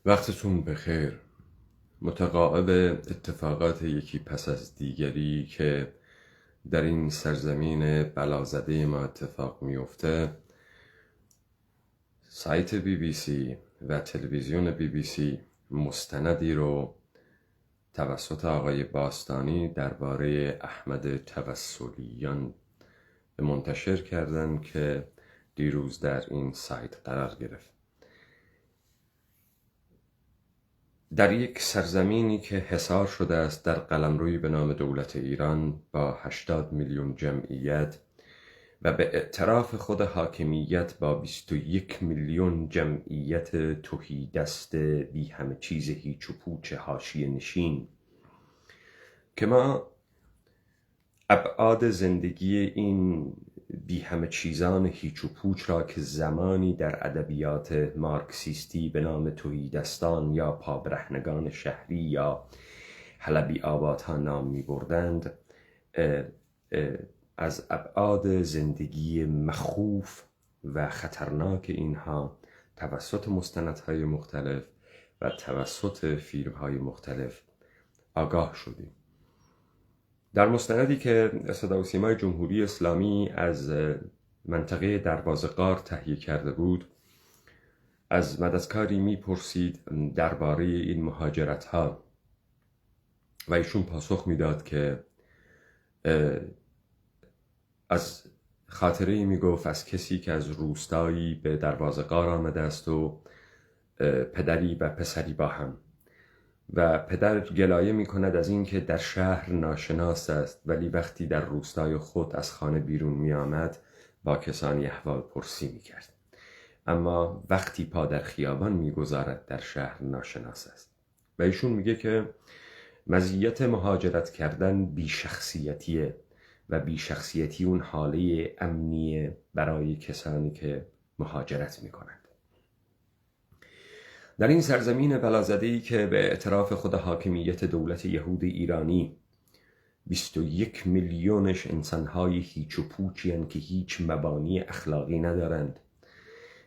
وقتتون بخیر. متقاعد اتفاقات یکی پس از دیگری که در این سرزمین بلازده ما اتفاق میفته، سایت BBC و تلویزیون BBC مستندی رو توسط آقای باستانی درباره احمد توسلیان منتشر کردن که دیروز در این سایت قرار گرفت. در یک سرزمینی که حصار شده است در قلمرویی به نام دولت ایران با 80 میلیون جمعیت و به اعتراف خود حاکمیت با 21 میلیون جمعیت تهیدست بی همه چیز هیچ و پوچ حاشیه نشین، که ما ابعاد زندگی این بی همه چیزان هیچ و پوچ را که زمانی در ادبیات مارکسیستی به نام تهیدستان یا پابرهنگان شهری یا حلبی آبادها نام می بردند، از ابعاد زندگی مخوف و خطرناک اینها توسط مستندهای مختلف و توسط فیلمهای مختلف آگاه شدیم. در مستندی که صدا و سیمای جمهوری اسلامی از منطقه دروازه غار تهیه کرده بود، از مددکاری میپرسید درباره این مهاجرت ها و ایشون پاسخ میداد که از خاطره میگفت از کسی که از روستایی به دروازه غار آمده است و پدری و پسری با هم، و پدر گلایه می کند از این که در شهر ناشناس است، ولی وقتی در روستای خود از خانه بیرون می آمد با کسانی احوال پرسی می کرد، اما وقتی پا در خیابان می گذارد در شهر ناشناس است. و ایشون میگه که مزیت مهاجرت کردن بیشخصیتیه و بیشخصیتی اون حاله امنیه برای کسانی که مهاجرت می کنند. در این سرزمین بلازده‌ای که به اعتراف خود حاکمیت دولت یهود ایرانی 21 میلیونش انسانهای هیچ و پوچی هستند که هیچ مبانی اخلاقی ندارند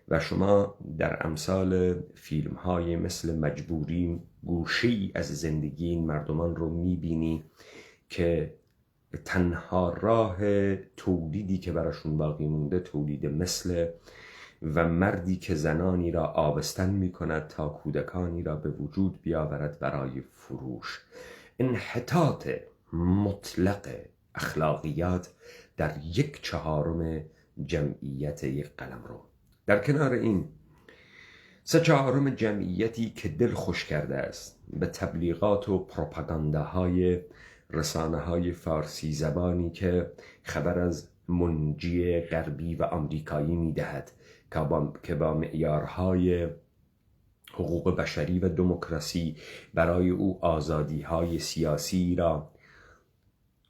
و شما در امثال فیلم‌های مثل مجبوری گوشه‌ای از زندگی این مردمان رو می‌بینی که تنها راه تولیدی که براشون باقی مونده تولید مثل و مردی که زنانی را آبستن می کند تا کودکانی را به وجود بیاورد برای فروش. انحطاط مطلق اخلاقیات در 1/4 جمعیت یک قلمرو. در کنار این 3/4 جمعیتی که دل خوش کرده است به تبلیغات و پروپاگانداهای رسانه‌های فارسی زبانی که خبر از منجی غربی و آمریکایی می‌دهد که با معیارهای حقوق بشری و دموکراسی برای او آزادی‌های سیاسی را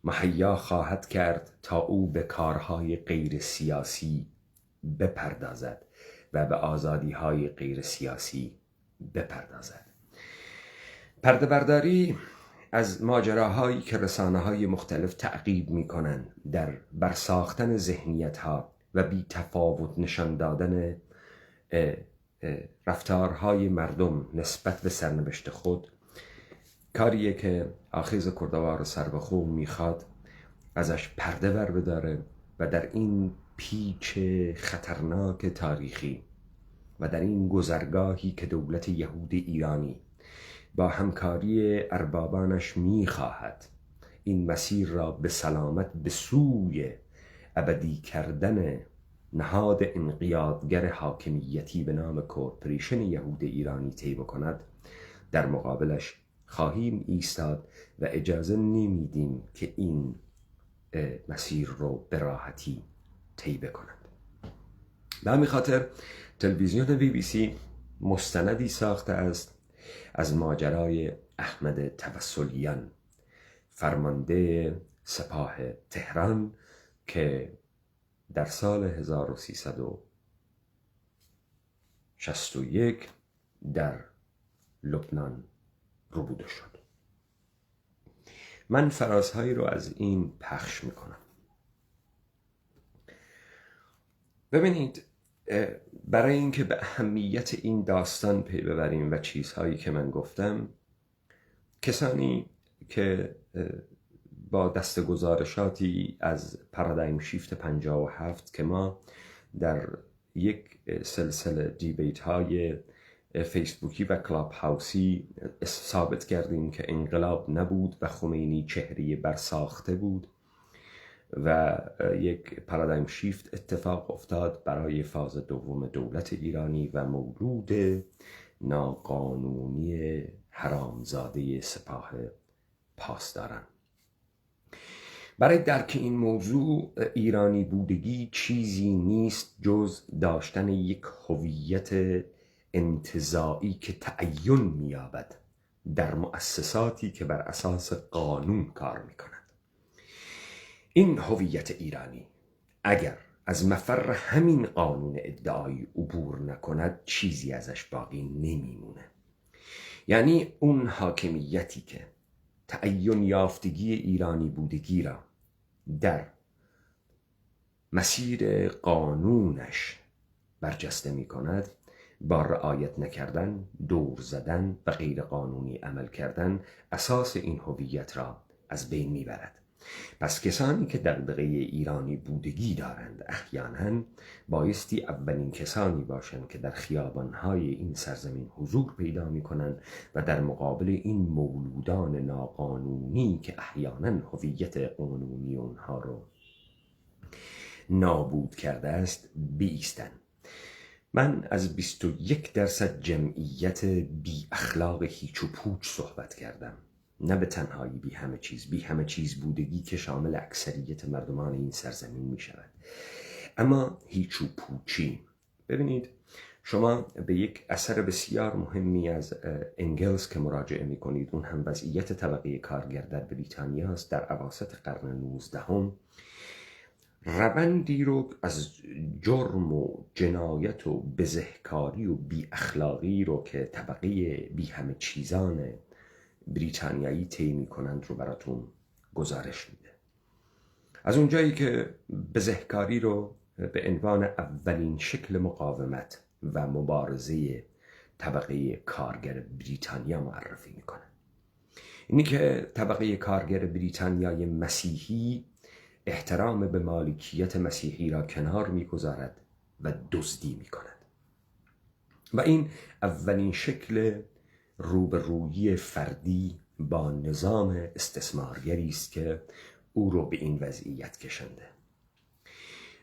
مهیا خواهد کرد تا او به کارهای غیر سیاسی بپردازد و به آزادی‌های غیر سیاسی بپردازد. پرده برداری از ماجراهایی که رسانه‌های مختلف تعقیب می‌کنند در برساختن ذهنیت‌ها و بی تفاوت نشان دادن رفتارهای مردم نسبت به سرنوشت خود، کاریه که آخیز کردوار سربخو میخواد ازش پرده بر بداره و در این پیچ خطرناک تاریخی و در این گذرگاهی که دولت یهود ایرانی با همکاری اربابانش میخواهد این مسیر را به سلامت به سوی ابدی کردن نهاد انقیادگر حاکمیتی به نام کورپوریشن یهود ایرانی طی بکند، در مقابلش خواهیم ایستاد و اجازه نمیدیم که این مسیر رو به راحتی طی بکند. به همین خاطر تلویزیون BBC مستندی ساخته است از ماجرای احمد توسلیان، فرمانده سپاه تهران، که در سال 1361 در لبنان ربوده شد. من فرازهایی رو از این پخش میکنم. ببینید، برای اینکه به اهمیت این داستان پی ببریم و چیزهایی که من گفتم، کسانی که با دست گزارشاتی از پارادایم شیفت 57 که ما در یک سلسله دیبیت های فیسبوکی و کلاب هاوسی ثابت کردیم که انقلاب نبود و خمینی چهره برساخته بود و یک پارادایم شیفت اتفاق افتاد برای فاز دوم دولت ایرانی و مولود ناقانونی حرامزاده سپاه پاسداران. برای درک این موضوع، ایرانی بودگی چیزی نیست جز داشتن یک هویت انتزاعی که تعین می‌یابد در مؤسساتی که بر اساس قانون کار می‌کند. این هویت ایرانی اگر از مفر همین قانون ادعایی عبور نکند، چیزی ازش باقی نمیمونه. یعنی اون حاکمیتی که تعین یافتگی ایرانی بودگی را در مسیر قانونش برجسته می کند، با رعایت نکردن، دور زدن و غیر قانونی عمل کردن اساس این هویت را از بین می برد. پس کسانی که دغدغه ایرانی بودگی دارند احیانا بایستی اولین کسانی باشند که در خیابانهای این سرزمین حضور پیدا می کنند و در مقابل این مولودان ناقانونی که احیانا هویت قانونی اونها رو نابود کرده است بایستند. من از 21% جمعیت بی اخلاق هیچ و پوچ صحبت کردم، نه به تنهایی بی همه چیز بودگی که شامل اکثریت مردمان این سرزمین می شود. اما هیچ و پوچی، ببینید شما به یک اثر بسیار مهمی از انگلز که مراجعه می کنید، اون هم وضعیت طبقه کارگر در بریتانیا است، در اواسط قرن 19 روندی رو از جرم و جنایت و بزهکاری و بی اخلاقی رو که طبقه بی همه چیزان بریتانیایی طی می‌کنند رو براتون گزارش میده. از اونجایی که بزهکاری رو به عنوان اولین شکل مقاومت و مبارزه طبقه کارگر بریتانیا معرفی میکنه. اینی که طبقه کارگر بریتانیای مسیحی احترام به مالکیت مسیحی را کنار میگذارد و دزدی میکند و این اولین شکل روبرویی فردی با نظام استثمارگری است که او رو به این وضعیت کشنده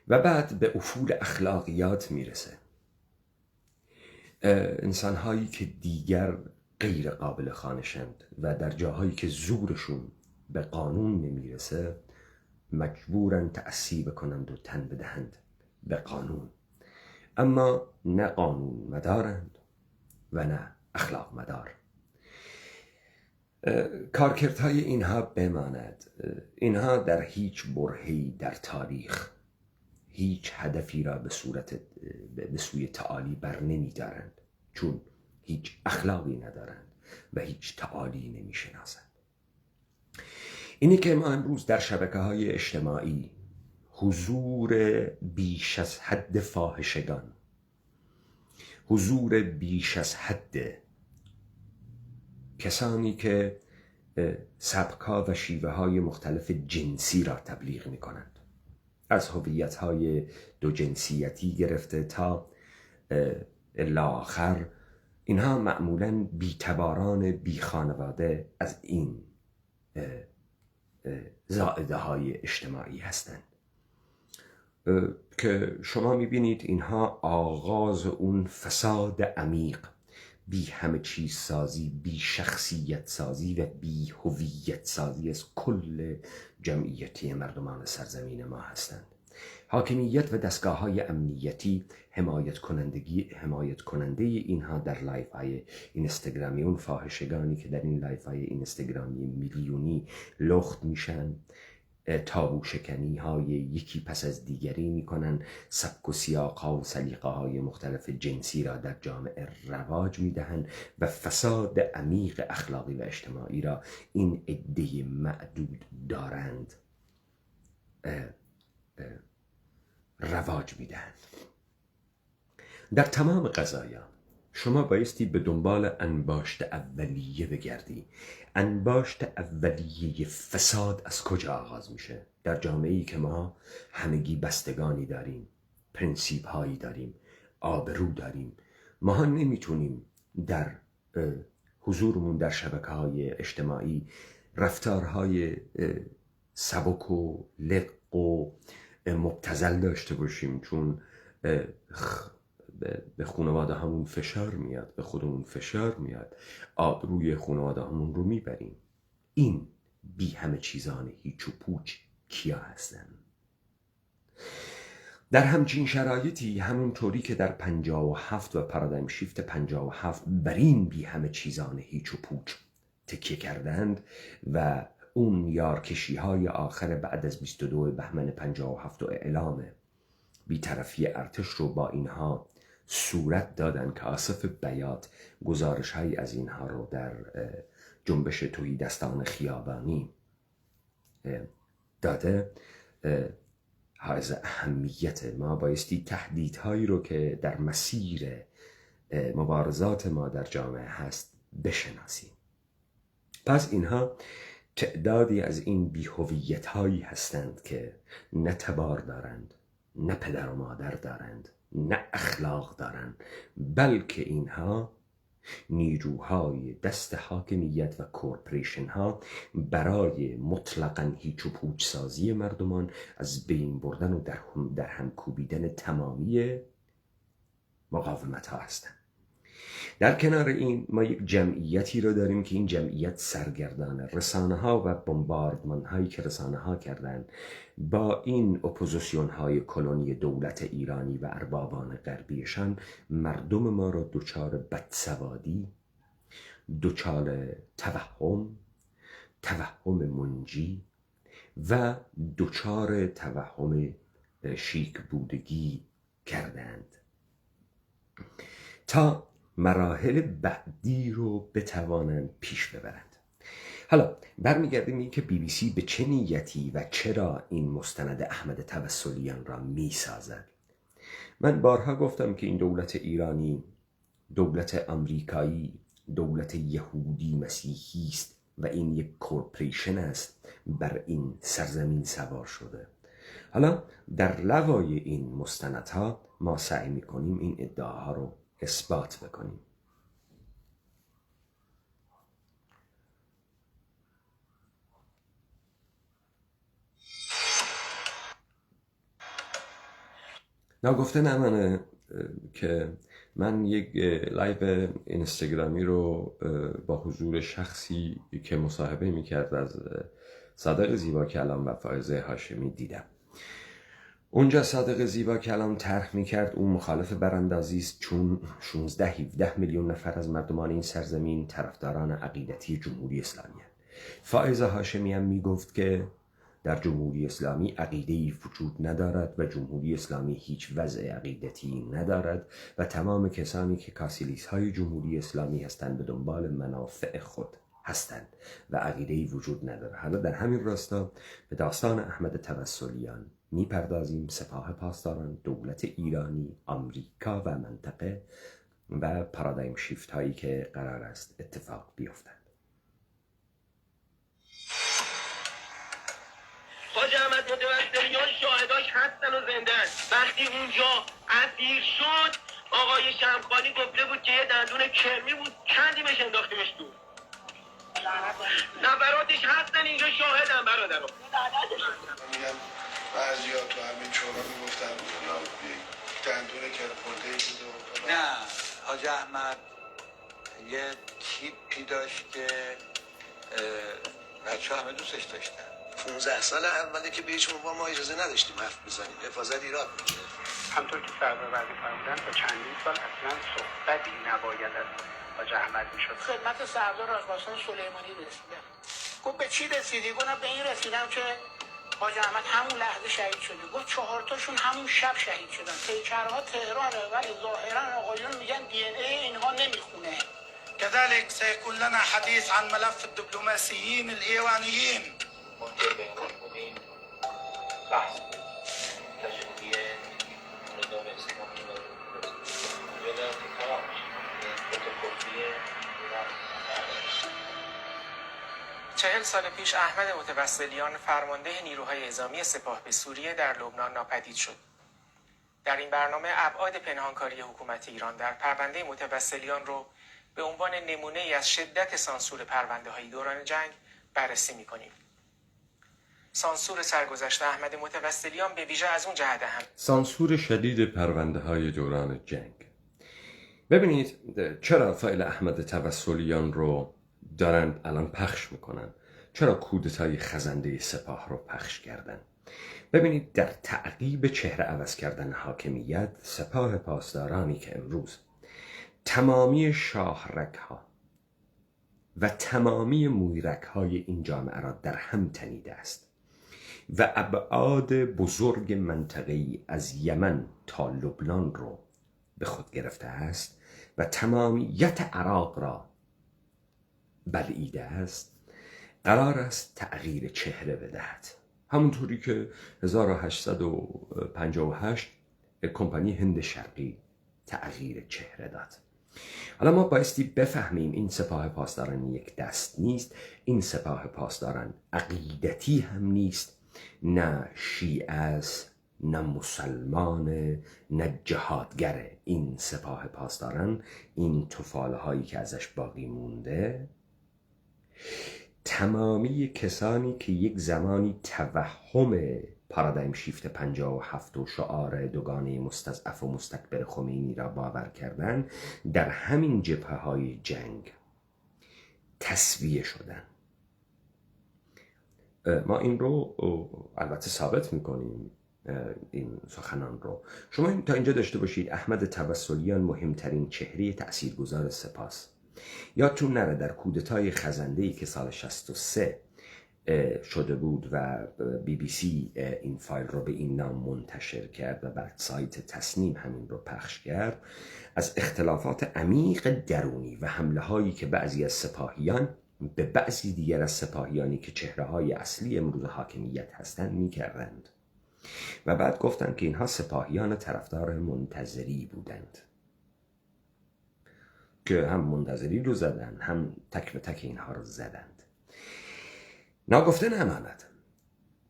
و بعد به افول اخلاقیات میرسه. انسانهایی که دیگر غیر قابل خوانشند و در جاهایی که زورشون به قانون نمیرسه مجبورن تأسی بکنند و تن بدهند به قانون، اما نه قانون مدارند و نه اخلاق مدار. کارکردهای اینها بماند، اینها در هیچ برهه‌ای در تاریخ هیچ هدفی را به سوی تعالی بر نمی دارند، چون هیچ اخلاقی ندارند و هیچ تعالی نمی شناسند. اینی که ما امروز در شبکه‌های اجتماعی حضور بیش از حد فاحشگان، حضور بیش از حد کسانی که سبک‌ها و شیوه‌های مختلف جنسی را تبلیغ می‌کنند، از هویت‌های دو جنسیتی گرفته تا الاخر، اینها معمولاً بی‌تباران بی خانواده از این زائده‌های اجتماعی هستند که شما می‌بینید اینها آغاز اون فساد عمیق، بی همه چیز سازی، بی شخصیت سازی و بی هویت سازی از کل جمعیتی مردمان سرزمین ما هستند. حاکمیت و دستگاه‌های امنیتی حمایت کننده اینها در لایف‌های اینستاگرامی، اون فاحشگانی که در این لایف‌های اینستاگرامی میلیونی لخت میشن، تابو شکنی های یکی پس از دیگری میکنن، سبک و سیاق‌ها و سلیقه‌های مختلف جنسی را در جامعه رواج میدهند و فساد عمیق اخلاقی و اجتماعی را این عده معدود دارند رواج میدهند. در تمام قضایا شما بایستی به دنبال انباشت اولیه بگردی. انباشت اولیه فساد از کجا آغاز میشه؟ در جامعه‌ای که ما همگی بستگانی داریم، پرنسیپ هایی داریم، آبرو داریم. ما نمیتونیم در حضورمون در شبکه‌های اجتماعی رفتارهای سبک و لق و مبتذل داشته باشیم، چون به خانواده همون فشار میاد، به خودمون فشار میاد، آبروی خانواده همون رو میبریم. این بی همه چیزان هیچ و پوچ کیا هستن؟ در همچین شرایطی، همون طوری که در 57 و پارادایم شیفت 57 بر این بی همه چیزان هیچ و پوچ تکیه کردند و اون یارکشی های آخر بعد از 22 بهمن 57 و اعلام بی‌طرفی ارتش رو با اینها صورت دادن که آصف بیات گزارش هایی از اینها رو در جنبش تهیدستان خیابانی داده. حائز اهمیت ما بایستی تهدیدهایی رو که در مسیر مبارزات ما در جامعه هست بشناسیم. پس اینها تعدادی از این بی‌هویت هایی هستند که نه تبار دارند، نه پدر و مادر دارند، نه اخلاق دارند، بلکه اینها نیروهای دست حاکمیت و کورپریشن ها برای مطلقاً هیچ و پوچ سازی مردمان، از بین بردن و در هم کوبیدن تمامی مقاومت ها هستند. در کنار این ما یک جمعیتی رو داریم که این جمعیت سرگردانه. رسانه ها و بمباردمان هایی که رسانه ها کردن با این اپوزیسیون های کلونی دولت ایرانی و اربابان غربیشان مردم ما را دچار بدسوادی، دچار توهم منجی و دچار توهم شیک بودگی کردند تا مراحل بعدی رو بتوانند پیش ببرند. حالا برمیگردیم این که BBC به چه نیتی و چرا این مستند احمد توسلیان را میسازد. من بارها گفتم که این دولت ایرانی، دولت آمریکایی، دولت یهودی مسیحی است و این یک کورپریشن است بر این سرزمین سوار شده. حالا در لوای این مستندها ما سعی میکنیم این ادعاها رو اثبات بکنیم. ناگفته نمانه که من یک لایو اینستاگرامی رو با حضور شخصی که مصاحبه میکرد از صادق زیبا کلام و فائزه هاشمی دیدم. اونجا صادق زیبا کلام طرح میکرد اون مخالف براندازی است، چون 16-17 میلیون نفر از مردمان این سرزمین طرفداران عقیدتی جمهوری اسلامی هستند. فائزه هاشمی هم میگفت که در جمهوری اسلامی عقیده‌ای وجود ندارد و جمهوری اسلامی هیچ وضع عقیدتی ندارد و تمام کسانی که کاسیلیس‌های جمهوری اسلامی هستند به دنبال منافع خود هستند و عقیده‌ای وجود ندارد. حالا در همین راستا به داستان احمد توسلیان میپردازیم. سپاه پاسداران، دولت ایرانی، آمریکا و منطقه و پارادایم شیفت هایی که قرار است اتفاق بیفتند. حاج احمد متوسلیان شاهداش هستن و زندن. وقتی اونجا اسیر شد آقای شمخانی گفته بود که یه دندون کرمی بود، کندیمش انداختیمش دور. نفراتش هستن اینجا شاهدن برادرم. میگم بعضیا تو همین چورا میگفتن دندون کرپورده بود. نه حاج احمد یه تیپی داشت که بچه همه دوستش داشتن. 15 سال اولی که به هیچ عنوان ما اجازه نداشتیم حرف بزنیم، حفاظت ایراد میشه. همطور که سرور وزیر فرمودن تا چندین سال اصلا صحبتی نباید از حاج احمد میشد. خدمت سردار آقاسان سلیمانی رسیدم. گفت به چی رسیدی؟ گفتم به این رسیدم که حاج احمد همون لحظه شهید شده. گفت 4 تاشون همون شب شهید شدن. پیکرها تهرانه ولی ظاهرا آقایون میگن دی ان ای اینها نمیخونه. كذلك سيكون لنا حديث عن ملف الدبلوماسيين الإيرانيين. بحث تجربیه نظام اسلامی 40 سال پیش احمد متوسلیان فرمانده نیروهای اعزامی سپاه به سوریه در لبنان ناپدید شد. در این برنامه ابعاد پنهانکاری حکومت ایران در پرونده متوسلیان رو به عنوان نمونه‌ای از شدت سانسور پرونده‌های دوران جنگ بررسی می‌کنیم. سانسور سرگذشت احمد متوسلیان به ویژه از اون جهت هم سانسور شدید پرونده‌های دوران جنگ. ببینید چرا فایل احمد توسلیان رو دارن الان پخش میکنن؟ چرا کودتای خزنده سپاه رو پخش کردن؟ ببینید در تعقیب چهره عوض کردن حاکمیت، سپاه پاسدارانی که امروز تمامی شاهرگ ها و تمامی مویرگ های این جامعه را در هم تنیده است و ابعاد بزرگ منطقه‌ای از یمن تا لبنان رو به خود گرفته است و تمامیت عراق را بلعیده است، قرار است تغییر چهره بدهد. همونطوری که 1858 کمپانی هند شرقی تغییر چهره داد. حالا ما بایستی بفهمیم این سپاه پاسداران یک دست نیست. این سپاه پاسداران عقیدتی هم نیست، نه شیعه است، نه مسلمان، نه جهادگره. این سپاه پاسداران، این تفاله هایی که ازش باقی مونده، تمامی کسانی که یک زمانی توهم پارادایم شیفت 57 و شعار دوگانه مستضعف و مستکبر خمینی را باور کردن، در همین جبهه های جنگ تسویه شدن. ما این رو البته ثابت میکنیم، این سخنان رو. شما تا اینجا داشته باشید احمد توسلیان مهمترین چهره تأثیرگذار سپاس. یادتون نره در کودتای خزنده‌ای که سال 63 شده بود و BBC این فایل رو به این نام منتشر کرد و بعد سایت تصنیم همین رو پخش کرد، از اختلافات عمیق درونی و حمله هایی که بعضی از سپاهیان به بعضی دیگر از سپاهیانی که چهره‌های اصلی امروز حاکمیت هستند می‌کردند و بعد گفتند که اینها سپاهیان طرفدار منتظری بودند که هم منتظری رو زدن، هم تک به تک اینها رو زدند. ناگفته نماند،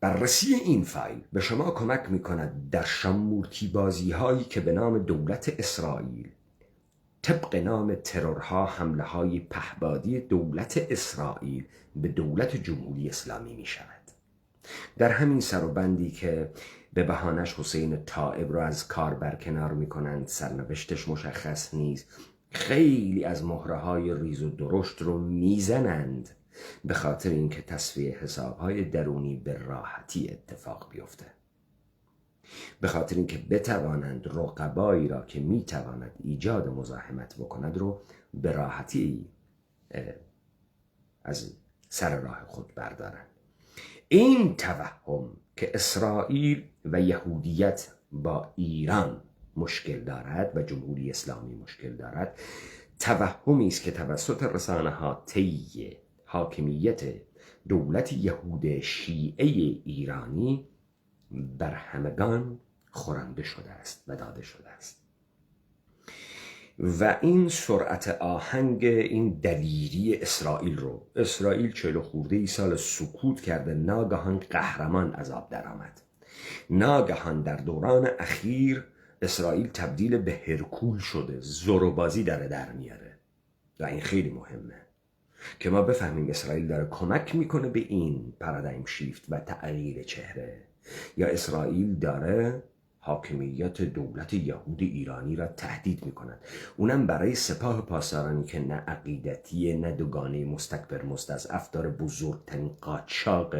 بررسی این فایل به شما کمک میکند در شمورتی بازی هایی که به نام دولت اسرائیل طبق نام ترورها حمله های پهبادی دولت اسرائیل به دولت جمهوری اسلامی می شود. در همین سروبندی که به بهانش حسین طائب را از کار برکنار می کنند، سرنوشتش مشخص نیست، خیلی از مهره های ریز و درشت رو میزنند به خاطر اینکه تصفیه حسابهای درونی به راحتی اتفاق بیفته، به خاطر اینکه بتوانند رقبایی را که میتواند ایجاد مزاحمت بکند رو به راحتی از سر راه خود بردارند. این توهم که اسرائیل و یهودیت با ایران مشکل دارد و جمهوری اسلامی مشکل دارد، توهمی است که توسط رسانه ها طی حاکمیت دولت یهود شیعه ایرانی بر همگان خورنده شده است و داده شده است. و این سرعت آهنگ این دلیری اسرائیل 40 خورده سال سکوت کرده، ناگهان قهرمان از آب درآمد. ناگهان در دوران اخیر اسرائیل تبدیل به هرکول شده، زور و بازی داره در میاره و این خیلی مهمه که ما بفهمیم اسرائیل داره کمک میکنه به این پارادایم شیفت و تغییر چهره، یا اسرائیل داره حاکمیت دولت یهود ایرانی را تهدید میکنند، اونم برای سپاه پاسدارانی که نه عقیدتیه نه دوگانه مستکبر مستضعف، داره بزرگترین قاچاق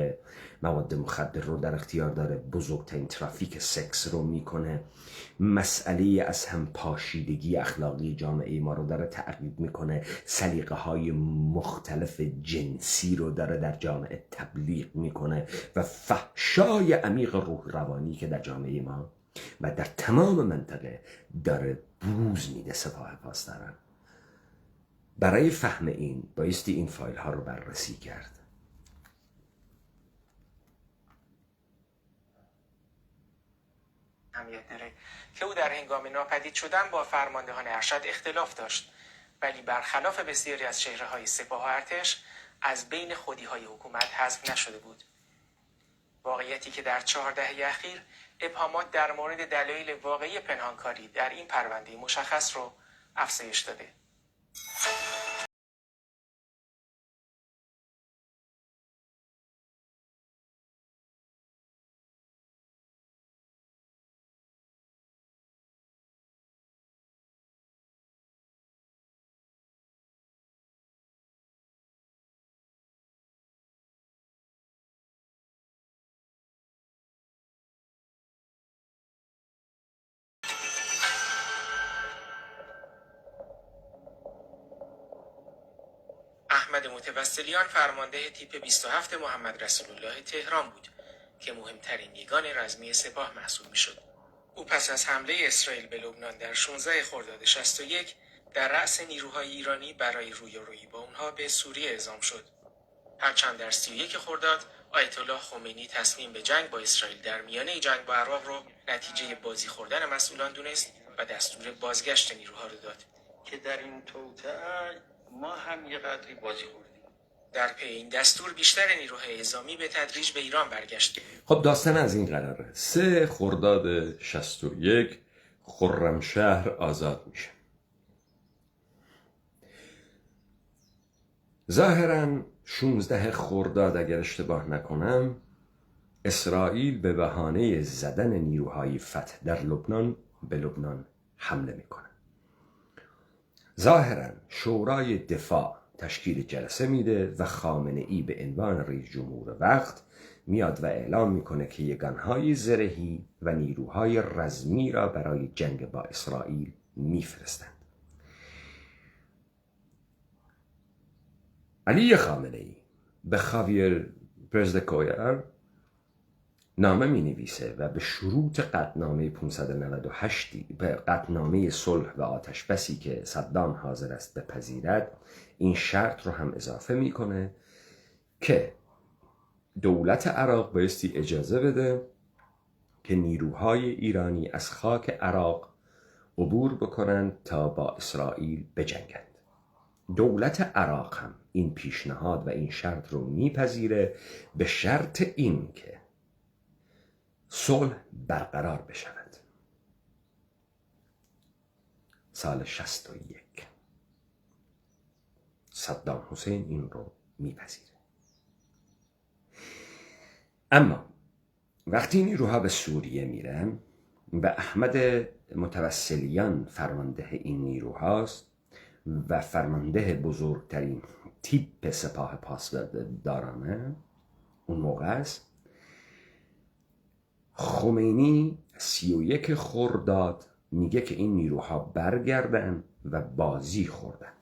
مواد مخدر رو در اختیار داره، بزرگترین ترافیک سکس رو میکنه، مسئله از هم پاشیدگی اخلاقی جامعه ما رو داره تعقیب میکنه، سلیقه های مختلف جنسی رو داره در جامعه تبلیغ میکنه و فحشای عمیق روح روانی که در جامعه ما و در تمام منطقه داره بروز میده. سپاه پاسداران برای فهم این بایستی این فایل ها رو بررسی کرد. اهمیت داره که او در هنگام ناپدید شدن با فرماندهان ارشد اختلاف داشت ولی برخلاف بسیاری از چهره‌های سپاه و ارتش از بین خودی‌های حکومت حذف نشده بود. واقعیتی که در 4 دهه اخیر ابهامات در مورد دلایل واقعی پنهانکاری در این پرونده مشخص رو افزایش داده. احمد متوسلیان فرمانده تیپ 27 محمد رسول الله تهران بود که مهمترین یگان رزمی سپاه محسوب میشد. او پس از حمله اسرائیل به لبنان در 16 خرداد 61 در رأس نیروهای ایرانی برای رویارویی با اونها به سوریه اعزام شد. هرچند در 31 خرداد آیت الله خمینی تصمیم به جنگ با اسرائیل در میانه جنگ با عراق رو نتیجه بازی خوردن مسئولان دونست و دستور بازگشت نیروها رو داد که در این توطئه ما هم یه قدری بازی خوردیم. در پی این دستور بیشتر نیروهای اعزامی به تدریج به ایران برگشت. خب داستان از این قراره. 3 خرداد 61 خرمشهر آزاد میشه. ظاهراً 16 خرداد اگر اشتباه نکنم اسرائیل به بهانه زدن نیروهای فتح در لبنان به لبنان حمله میکنه. ظاهراً شورای دفاع تشکیل جلسه میده و خامنه‌ای به عنوان رئیس جمهور وقت میاد و اعلام میکنه که یگانهای زرهی و نیروهای رزمی را برای جنگ با اسرائیل میفرستند. علی خامنه‌ای به خاویر پرزدکویر نامه می نویسه و به شروط قطعنامه 598 به قطعنامه صلح و آتشبسی که صدام حاضر است بپذیرد این شرط رو هم اضافه میکنه که دولت عراق بایستی اجازه بده که نیروهای ایرانی از خاک عراق عبور بکنند تا با اسرائیل بجنگند. دولت عراق هم این پیشنهاد و این شرط رو میپذیره به شرط این که صلح برقرار بشود. سال 61 صدام حسین این رو میپذیره. اما وقتی نیروها به سوریه میرن و احمد متوسلیان فرمانده این نیروهاست و فرمانده بزرگترین تیپ سپاه پاسدارانه اون موقع است، خمینی 31 خرداد میگه که این نیروها برگردن و بازی خوردن.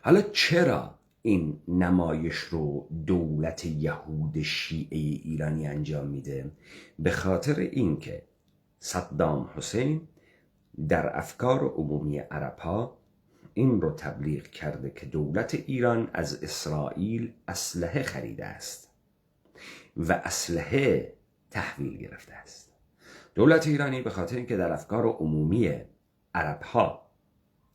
حالا چرا این نمایش رو دولت یهود شیعه ایرانی انجام میده؟ به خاطر اینکه صدام حسین در افکار عمومی عرب‌ها این رو تبلیغ کرده که دولت ایران از اسرائیل اسلحه خریده است و اسلحه تحویل گرفته است. دولت ایرانی به خاطر اینکه در افکار عمومی عرب‌ها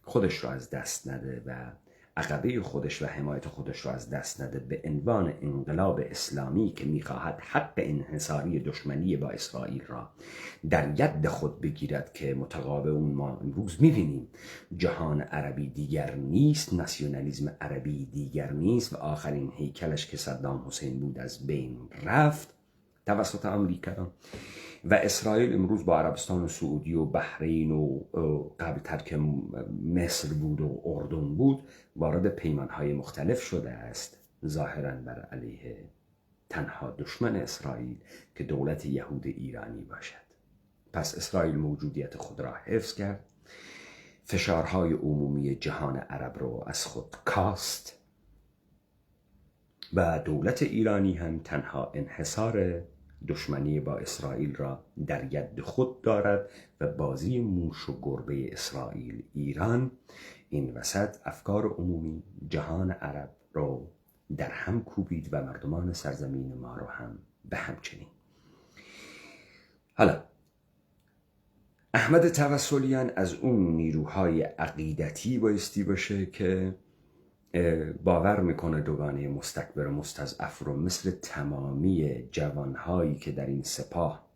خودش رو از دست نده و عقبه خودش و حمایت خودش رو از دست نده به عنوان انقلاب اسلامی که میخواهد حق انحصاری دشمنی با اسرائیل را در ید خود بگیرد که متقابل اون ما امروز میبینیم جهان عربی دیگر نیست، ناسیونالیسم عربی دیگر نیست و آخرین هیکلش که صدام حسین بود از بین رفت توسط آمریکا و اسرائیل امروز با عربستان و سعودی و بحرین و قبل ترک مصر بود و اردن بود وارد پیمانهای مختلف شده است، ظاهراً بر علیه تنها دشمن اسرائیل که دولت یهود ایرانی باشد. پس اسرائیل موجودیت خود را حفظ کرد، فشارهای عمومی جهان عرب رو از خود کاست و دولت ایرانی هم تنها انحصار دشمنی با اسرائیل را در ید خود دارد و بازی موش و گربه اسرائیل ایران این وسط افکار عمومی جهان عرب رو در هم کوبید و مردمان سرزمین ما رو هم به همچنین. حالا احمد توسلیان از اون نیروهای عقیدتی بایستی باشه که باور میکنه دوگانه مستکبر و مستضعف رو مثل تمامی جوانهایی که در این سپاه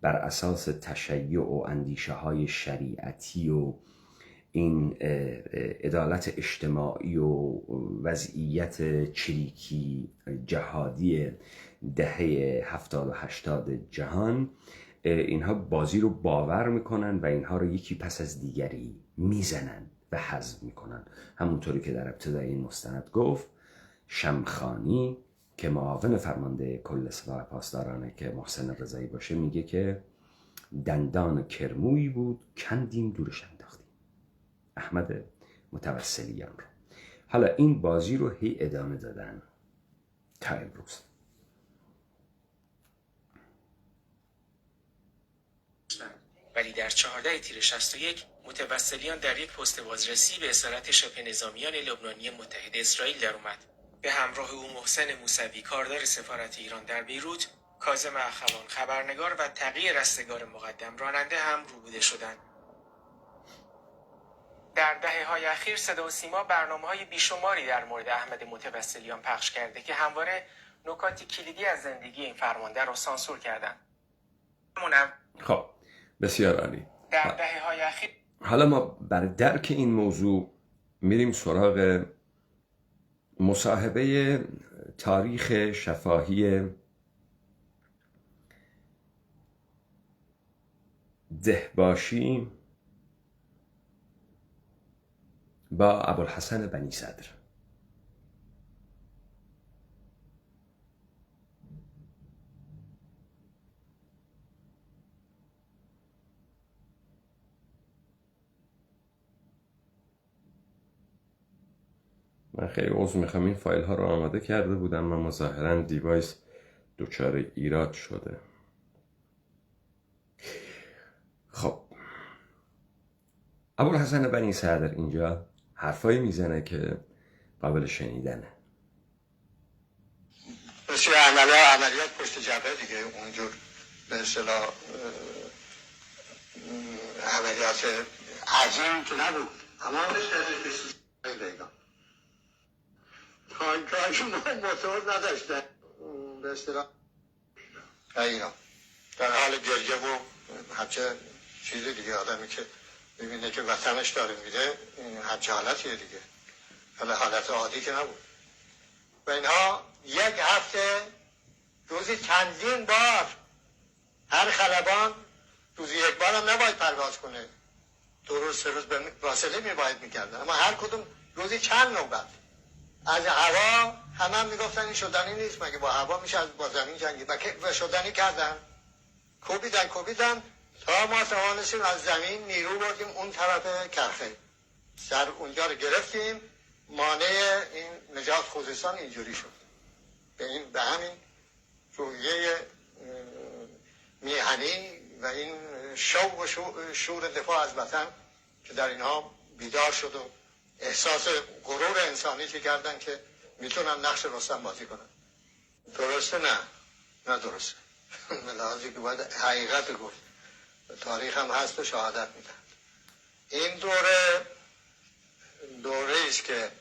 بر اساس تشیع و اندیشه های شریعتی و این عدالت اجتماعی و وضعیت چریکی جهادی دهه 70 و 80 جهان، اینها بازی رو باور میکنن و اینها رو یکی پس از دیگری میزنن و حذف میکنن. همونطوری که در ابتدای این مستند گفت، شمخانی که معاون فرمانده کل سپاه پاسدارانه که محسن رضایی باشه میگه که دندان کرمویی بود کندیم دورش انداختیم. احمد متوسلیان رو. حالا این بازی رو هی ادامه دادن تا امروز. ولی در 14 تیر 61 متوسلیان در یک پست بازرسی به اسارت شبه نظامیان لبنانی متحد اسرائیل در اومد. به همراه او محسن موسوی کاردار سفارت ایران در بیروت، کاظم اخوان خبرنگار و تقی رستگار مقدم راننده هم روبوده شدند. در دهه‌های اخیر صدا و سیما برنامه‌های بیشماری در مورد احمد متوسلیان پخش کرده که همواره نکاتی کلیدی از زندگی این فرمانده رو سانسور کردند. خب بسیار عالی. در دهه‌های اخیر حالا ما برای درک این موضوع میریم سراغ مصاحبه تاریخ شفاهی دهباشی با ابوالحسن بنی صدر. من خیلی عذر میخوام، این فایل ها رو آماده کرده بودم من ظاهراً دیوایس دچار ایراد شده. خب ابوالحسن بنی صدر اینجا حرفایی میزنه که قابل شنیدنه. بسیار عملیات پشت جبهه دیگه، اونجور به اصطلاح عملیات عظیم که نبود، اما مثل 23 دقیقه تانک‌هاشون موتور نداشتن به اصطلاح اینا در حال گریه و همچه چیزی دیگه. آدمی که ببینه که وطنش داره میره همچه حالتیه دیگه، حالت عادی که نبود. و اینها یک هفته روزی چندین بار، هر خلبان روزی یک بار هم نباید پرواز کنه، 2 روز 3 روز به فاصله میباید میکردن، اما هر کدوم روزی چند نوبت. از هوا هم میگفتن این شدنی نیست، مگه با هوا میشه با زمین جنگی؟ و شدنی کردن، کوبیدن تا ما توانستیم از زمین نیرو بردیم اون طرف کرخه، سر اونجا رو گرفتیم. مانع این نجات خوزستان اینجوری شد، به همین رویه میهنی و این شوق و شور دفاع از وطن که در اینها بیدار شد و احساس غرور انسانی که کردن که میتونن نقش رستم بازی کنن. درسته؟ نه درسته. ملاحظی که باید حقیقت گفت، تاریخ هم هست و شهادت میدن. این دوره است که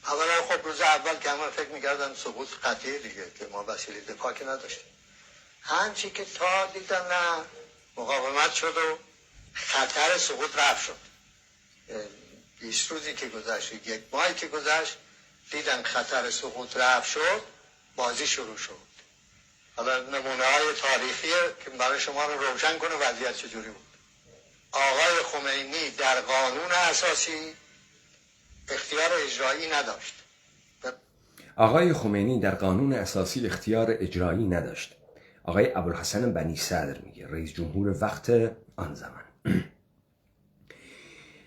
اولا خب روز اول که همه فکر میکردن سقوط قطعی دیگه، که ما وسیله دفاع که نداشتیم. همچی که تا دیدن نه، مقاومت شد و خطر سقوط رفت شد. 20 روزی که گذشت، 1 ماهی که گذشت، دیدن خطر سقوط رفت شد، بازی شروع شد. حالا نمونه های تاریخیه که برای شما رو روشن کنه وضعیت چجوری بود. آقای خمینی در قانون اساسی اختیار اجرایی نداشت. آقای خمینی در قانون اساسی اختیار اجرایی نداشت. آقای ابوالحسن بنی صدر میگه، رئیس جمهور وقت آن زمان.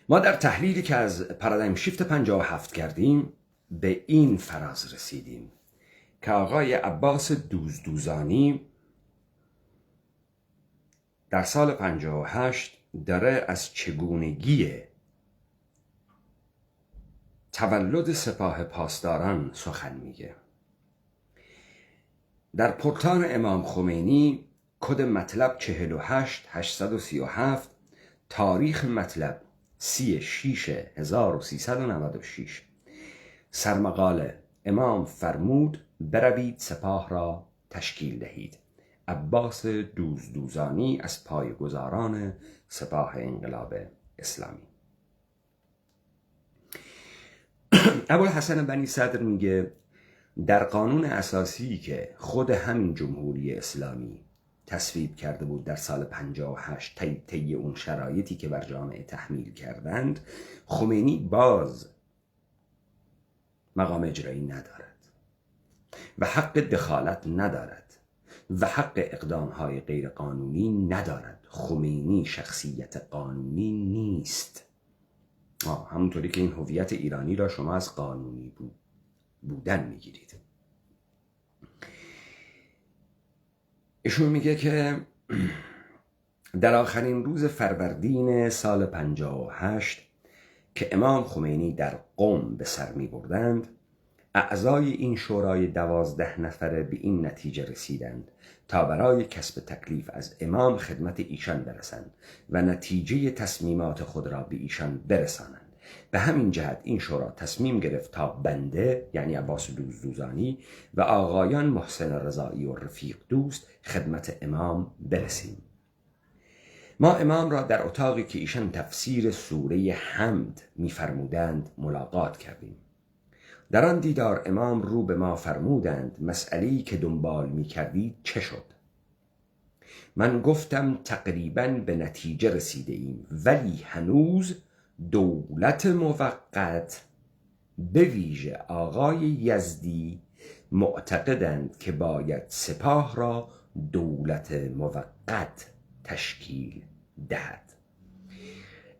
ما در تحلیلی که از پارادایم شیفت 57 کردیم به این فراز رسیدیم که آقای عباس دوزدوزانی در سال 58 داره از چگونگی تولد سپاه پاسداران سخن میگه. در پورتان امام خمینی کد مطلب 48837. تاریخ مطلب 30/6/1396. سرمقاله: امام فرمود بروید سپاه را تشکیل دهید. عباس دوزدوزانی از پایه‌گذاران سپاه انقلاب اسلامی. ابوالحسن بنی صدر میگه در قانون اساسی که خود همین جمهوری اسلامی تصویب کرده بود در سال 58 طی اون شرایطی که بر جامعه تحمیل کردند، خمینی باز مقام اجرایی ندارد و حق دخالت ندارد و حق اقدامهای غیر قانونی ندارد. خمینی شخصیت قانونی نیست. همونطوری که این هویت ایرانی را شما از قانونی بودن میگیرید. ایشون میگه که در آخرین روز فروردین سال 58 که امام خمینی در قم به سر می بردند، اعضای این شورای 12 نفره به این نتیجه رسیدند تا برای کسب تکلیف از امام خدمت ایشان برسند و نتیجه تصمیمات خود را به ایشان برسانند. به همین جهت این شورا تصمیم گرفت تا بنده، یعنی عباس دوزدوزانی، و آقایان محسن رضایی و رفیق دوست خدمت امام برسیم. ما امام را در اتاقی که ایشان تفسیر سوره حمد می‌فرمودند ملاقات کردیم. در آن دیدار امام رو به ما فرمودند مسئله‌ای که دنبال می‌کردید چه شد؟ من گفتم تقریباً به نتیجه رسیده ایم، ولی هنوز دولت موقت به ویژه آقای یزدی معتقدند که باید سپاه را دولت موقت تشکیل دهد.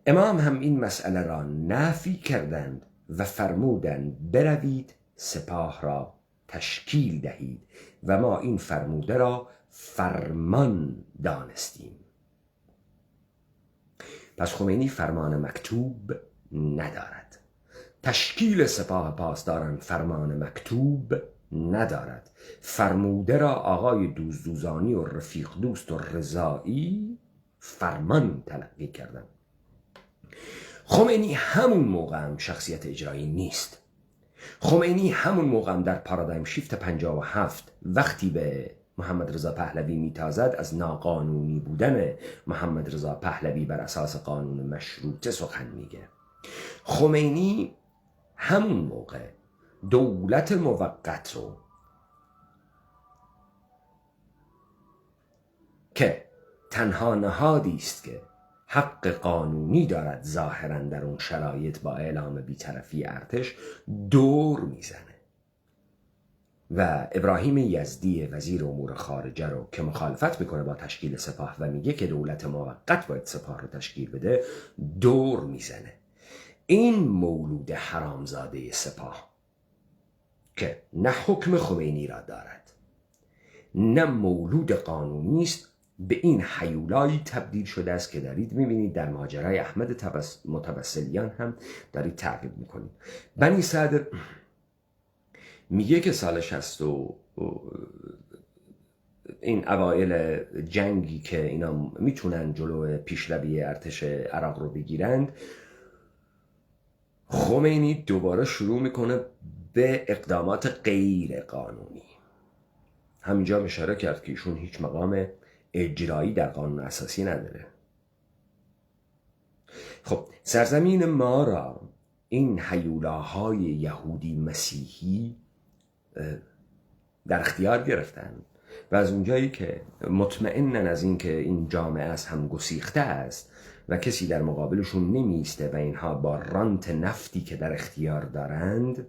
امام هم این مسئله را نفی کردند و فرمودند بروید سپاه را تشکیل دهید و ما این فرموده را فرمان دانستیم. پس خمینی فرمان مکتوب ندارد. تشکیل سپاه پاسداران فرمان مکتوب ندارد. فرموده را آقای دوزدوزانی و رفیق دوست و رضایی فرمان تلقی کردند. خمینی همون موقع هم شخصیت اجرایی نیست. خمینی همون موقع هم در پارادایم شیفت 57 وقتی به محمد رضا پهلوی میتازد از ناقانونی بودن محمد رضا پهلوی بر اساس قانون مشروطه سخن میگه. خمینی همون موقع دولت موقت رو که تنها نهادی است که حق قانونی دارد ظاهراً در اون شرایط با اعلام بی‌طرفی ارتش دور میزنه و ابراهیم یزدی وزیر امور خارجه رو که مخالفت میکنه با تشکیل سپاه و میگه که دولت موقت باید سپاه رو تشکیل بده دور میزنه. این مولود حرامزاده سپاه که نه حکم خمینی را دارد نه مولود قانونی است، به این هیولایی تبدیل شده است که دارید میبینید در ماجرای احمد متوسلیان هم دارید تعقیب میکنید. بنی صدر میگه که سال 60 این اوایل جنگی که اینا میتونن جلو پیشروی ارتش عراق رو بگیرند، خمینی دوباره شروع میکنه به اقدامات غیر قانونی. همینجا اشاره کرد که ایشون هیچ مقام اجرایی در قانون اساسی نداره. خب سرزمین ما را این هیولاهای یهودی مسیحی در اختیار گرفتن و از اونجایی که مطمئنن از این که این جامعه از هم گسیخته است و کسی در مقابلشون نمیسته و اینها با رانت نفتی که در اختیار دارند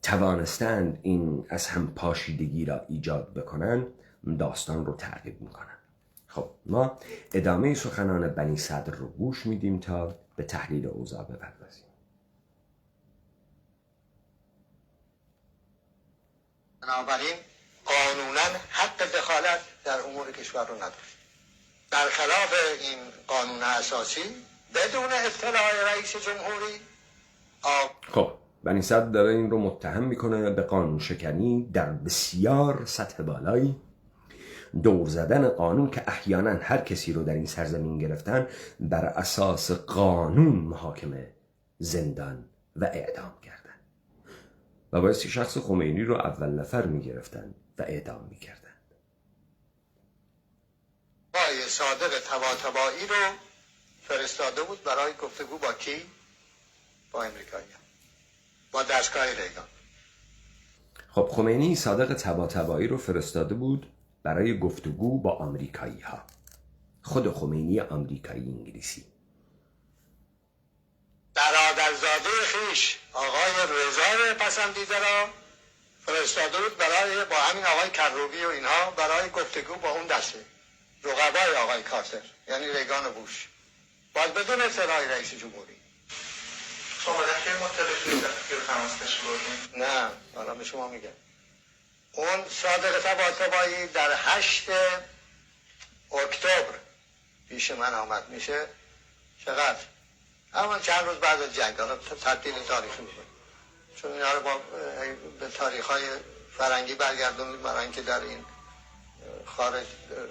توانستند این از هم پاشیدگی را ایجاد بکنن، داستان رو تعقیب میکنن. خب ما ادامه سخنان بنی صدر رو گوش میدیم تا به تحلیل اوضاع بپردازیم. بنابراین قانونا حق دخالت در امور کشور رو نداره. برخلاف این قانون اساسی بدون اطلاع رئیس جمهوری خب بنی صدر داره این رو متهم میکنه به قانون شکنی در بسیار سطح بالایی، دور زدن قانون که احیانا هر کسی رو در این سرزمین گرفتن بر اساس قانون محاکمه، زندان و اعدام کردن و بایستی شخص خمینی رو اول نفر میگرفتن و اعدام میکردن. آقای صادق طباطبایی رو فرستاده بود برای گفتگو با کی؟ با امریکایی، با دستگاه ریگان. خب خمینی صادق طباطبایی رو فرستاده بود برای گفتگو با آمریکایی ها. خود خمینی آمریکایی انگلیسی. برادرزاده خویش آقای رضا پسندیده را فرستاده بود برای با همین آقای کروبی و اینها برای گفتگو با اون دسته رقبای آقای کارتر، یعنی ریگان و بوش، باز بدون اطلاع رئیس جمهوری. شما که مطلع شدید که تماس بردیم؟ نه، حالا به شما میگم. اون صادق طباطبایی در 8 اکتبر پیش من آمد. میشه چقدر؟ اما چند روز بعد از جنگ. حالا تبدیل تاریخی میکنه، چون اینا رو با به تاریخ‌های فرنگی برگردونید برای اینکه در این خارج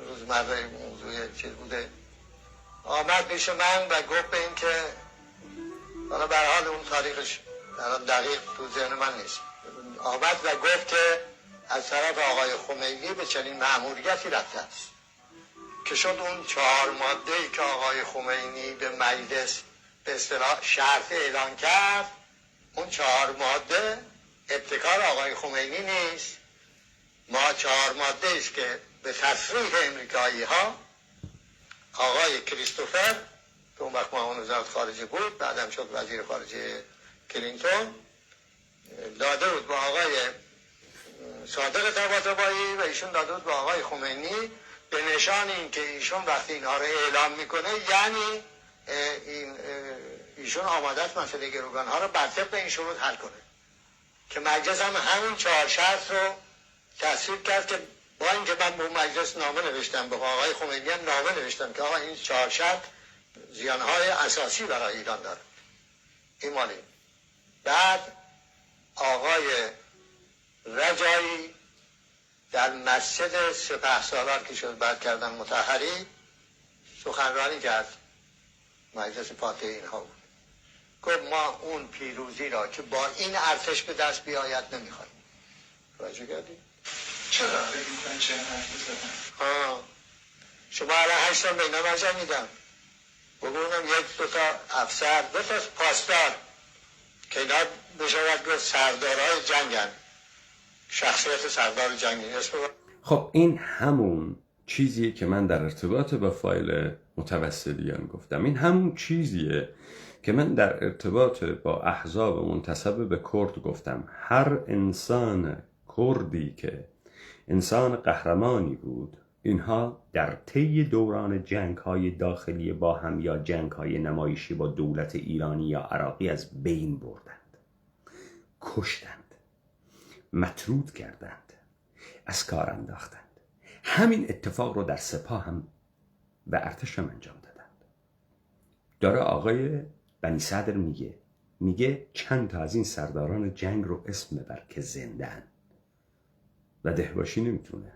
روزمره موضوع چیز بوده. آمد پیش من و گفت به این که حالا به حال اون تاریخش الان دقیق تو ذهن من نیست، آمد و گفت که از طرف آقای خمینی به چنین مأموریتی رفته است که شد اون 4 ماده‌ای که آقای خمینی به مجلس به اصطلاح شرط اعلان کرد، اون 4 ماده ابتکار آقای خمینی نیست. ما 4 ماده است که به تصریح امریکایی ها آقای کریستوفر که اون وقت معاون وزارت خارجه بود، بعدم شد وزیر خارجه کلینتون، داده بود به آقای صادق طباطبایی و ایشون داده بود به آقای خمینی به نشان این که ایشون وقتی اینها رو اعلام میکنه یعنی ایشون آماده است مسئله گروگان ها رو بر طبق این شروط حل کنه، که مجلس هم همون 4 شرط رو تصویب کرد که با اینکه من به مجلس نامه نوشتم، به آقای خمینی هم نامه نوشتم که آقا این 4 شرط زیانهای اساسی برای ایران داره. این مالی. بعد آقای رجایی در مسجد سپهسالار که شد بعد کردن مطهری سخنرانی کرد، مجلس فاتح اینها بود، گفت ما اون پیروزی را که با این ارتش به دست بیاید نمیخوایم. توجه کردی؟ چرا فکر میکنن چه حرفی زدن؟ شما الان 8 تا به اینا نظر میدم، بگونم 1-2 تا افسر، 2 تا پاسدار که اینا بشود گفت سردارهای جنگن، شخصیت سردار جنگی. خب این همون چیزیه که من در ارتباط با فایل متوسلیان گفتم. این همون چیزیه که من در ارتباط با احزاب منتسب به کرد گفتم. هر انسان کردی که انسان قهرمانی بود، اینها در طی دوران جنگ‌های داخلی با هم یا جنگ‌های نمایشی با دولت ایرانی یا عراقی از بین بردند، کشتند، مطرود کردند، از کار انداختند. همین اتفاق رو در سپاه هم و ارتش هم انجام دادند. داره آقای بنی صدر میگه چند تا از این سرداران جنگ رو اسم ببر که زنده‌اند و دهباشی نمیتونه.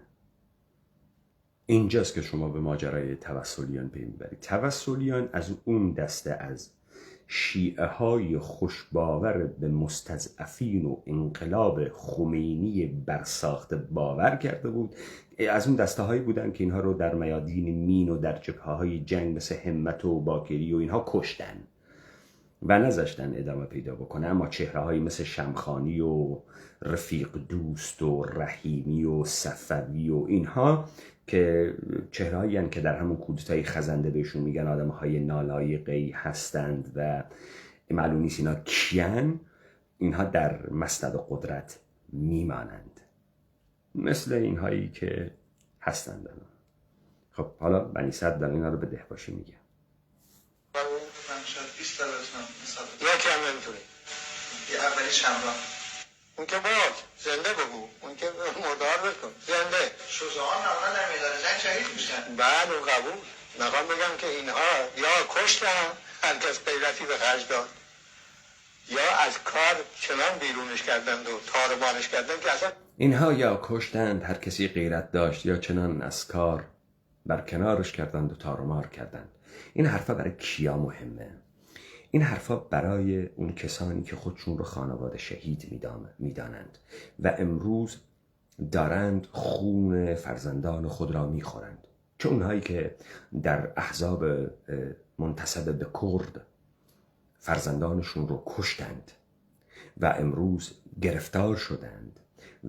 اینجاست که شما به ماجرای توسلیان پی میبرید. توسلیان از اون دسته از شیعه های خوشباور به مستضعفین و انقلاب خمینی برساخته باور کرده بود. از اون دسته هایی بودن که اینها رو در میادین مین و در جبهه های جنگ مثل همت و باکری و اینها کشتن و نذاشتن ادامه پیدا بکنه. اما چهره هایی مثل شمخانی و رفیق دوست و رحیمی و صفوی و اینها که چهرهایی هستند که در همون کودتای خزنده بهشون میگن آدم های نالایقی هستند و معلوم نیست اینا کیان، اینها در مسند قدرت میمانند، مثل اینهایی که هستند. خب حالا بنی صدر اینا رو به دهباشی میگه. یکی هم نمیتونه. یه اولی شنبه اون که مرد زنده بگو، اون که مردار بکن زنده. شجاعان نمونه در میدان جنگ شهید میشن. بله اون قبول. میخوام بگم که اینها یا کشتن، هر کس غیرتی به خرج داد، یا از کار چنان بیرونش کردند و تارمارش کردند که اصلا اینها یا کشتند هر کسی غیرت داشت یا چنان از کار برکنارش کردند و تارمار کردند. این حرفا برای کیا مهمه؟ این حرفا برای اون کسانی که خودشون رو خانواده شهید میدانند و امروز دارند خون فرزندان خود را میخورند، چه اونهایی که در احزاب منتسب به کرد فرزندانشون رو کشتند و امروز گرفتار شدند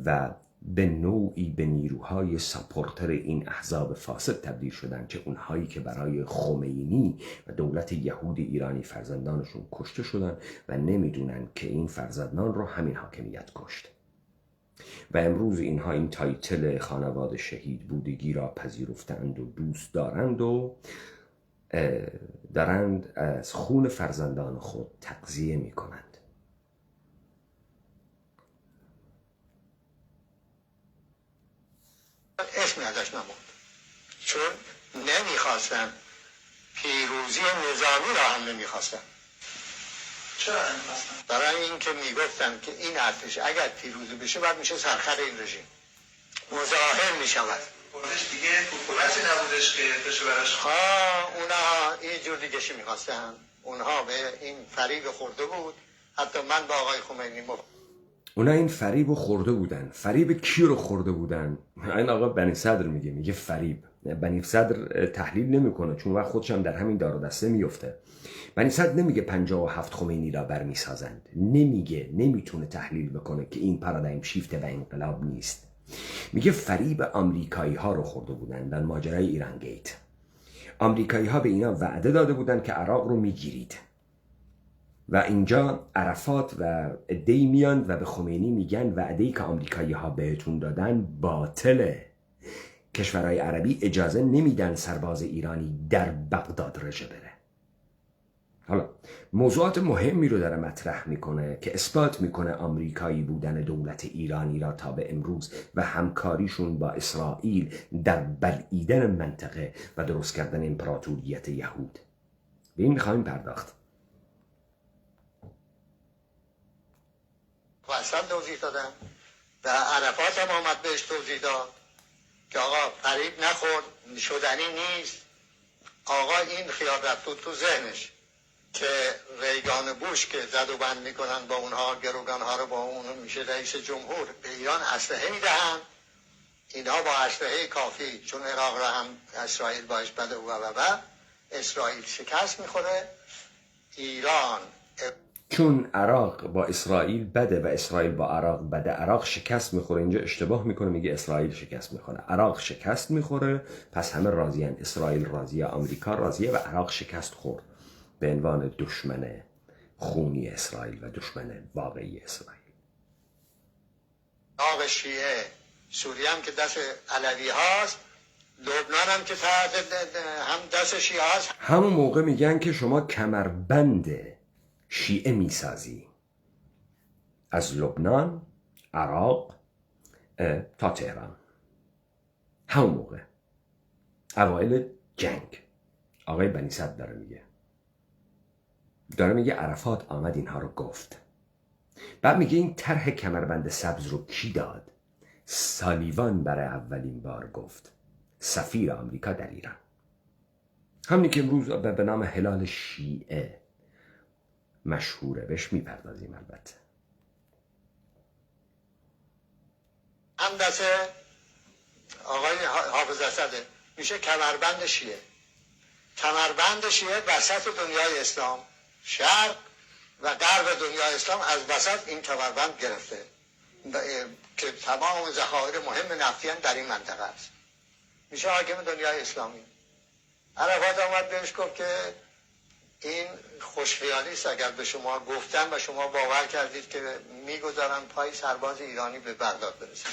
و به نوعی به نیروهای ساپورتر این احزاب فاسد تبدیل شدند، چه اونهایی که برای خمینی و دولت یهود ایرانی فرزندانشون کشته شدند و نمیدونن که این فرزندان رو همین حاکمیت کشت و امروز اینها این تایتل خانواده شهید بودگی را پذیرفتند و دوست دارند و دارند از خون فرزندان خود تغذیه می کنند. اسمی ازش نموند، چون نمیخواستن پیروزی نظامی را هم نمیخواستن. چرا نمیخواستن؟ برای اینکه میگفتن که این ارتش اگر پیروزی بشه بعد میشه سرخر این رژیم، مزاحم میشود. خودش دیگه حکومتی نبودش که بشه براش. اونها این جور دیگه‌شی میخواستن، اونها به این فریب خورده بود. حتی من با آقای خمینی اونا این فریب رو خورده بودن. فریب کی رو خورده بودن؟ این آقا بنی صدر میگه فریب. بنی صدر تحلیل نمیکنه چون وقت خودش هم در همین دار و دسته میفته. بنی صدر نمیگه 57 خمینی را برمیسازند، نمیگه، نمیتونه تحلیل بکنه که این پارادایم شیفت و انقلاب نیست. میگه فریب آمریکایی ها رو خورده بودن در ماجرای ایران گیت. آمریکایی ها به اینا وعده داده بودن که عراق رو میگیرید و اینجا عرفات و عده‌ای میان و به خمینی میگن وعده‌ای که آمریکایی ها بهتون دادن باطله. کشورهای عربی اجازه نمیدن سرباز ایرانی در بغداد رژه بره. حالا موضوعات مهمی رو داره مطرح میکنه که اثبات میکنه آمریکایی بودن دولت ایرانی را تا به امروز و همکاریشون با اسرائیل در بلعیدن منطقه و درست کردن امپراتوریت یهود. به این میخوایم پرداخت. و اصلا توضیح دادن و عرفات هم آمد بهش توضیح داد که آقا فریب نخورد، شدنی نیست. آقا این خیال رفت تو ذهنش که ریگان بوش که زد و بند میکنن با اونها، گروگانها رو با اون میشه رئیس جمهور، به ایران اسلحه میدهن، اینها با اسلحه کافی، چون عراق را هم اسرائیل باش بده و اسرائیل شکست میخوره. ایران چون عراق با اسرائیل بده و اسرائیل با عراق بده، عراق شکست میخوره. اینجا اشتباه میکنه، میگه اسرائیل شکست میخوره. عراق شکست میخوره، پس همه راضیان. اسرائیل راضیه، آمریکا راضیه و عراق شکست خورد به عنوان دشمن خونی اسرائیل و دشمن واقعی اسرائیل. عراق شیعه، سوریه هم که دست علوی هاست، لبنان هم که هم دست شیعه هاست. همون موقع میگن که شما کمربند شیعه میسازی از لبنان، عراق تا تهران. همون موقع اوایل جنگ آقای بنی صدر داره میگه عرفات آمد اینها رو گفت. بعد میگه این طرح کمربند سبز رو کی داد؟ سالیوان برای اولین بار گفت، سفیر آمریکا در ایران، همونی که امروز به نام هلال شیعه مشهوره. بهش میپردازیم البته. هم دست آقای حافظ اسده میشه کمربند شیعه. کمربند شیعه وسط دنیای اسلام، شرق و غرب دنیای اسلام از وسط این کمربند گرفته که تمام ذخایر مهم نفتی در این منطقه است. میشه حاکم دنیای اسلامی. عرفات آمد بهش گفت که این خوشخیالی است اگر به شما گفتن و شما باور کردید که میگذارن پای سرباز ایرانی به بغداد برسن.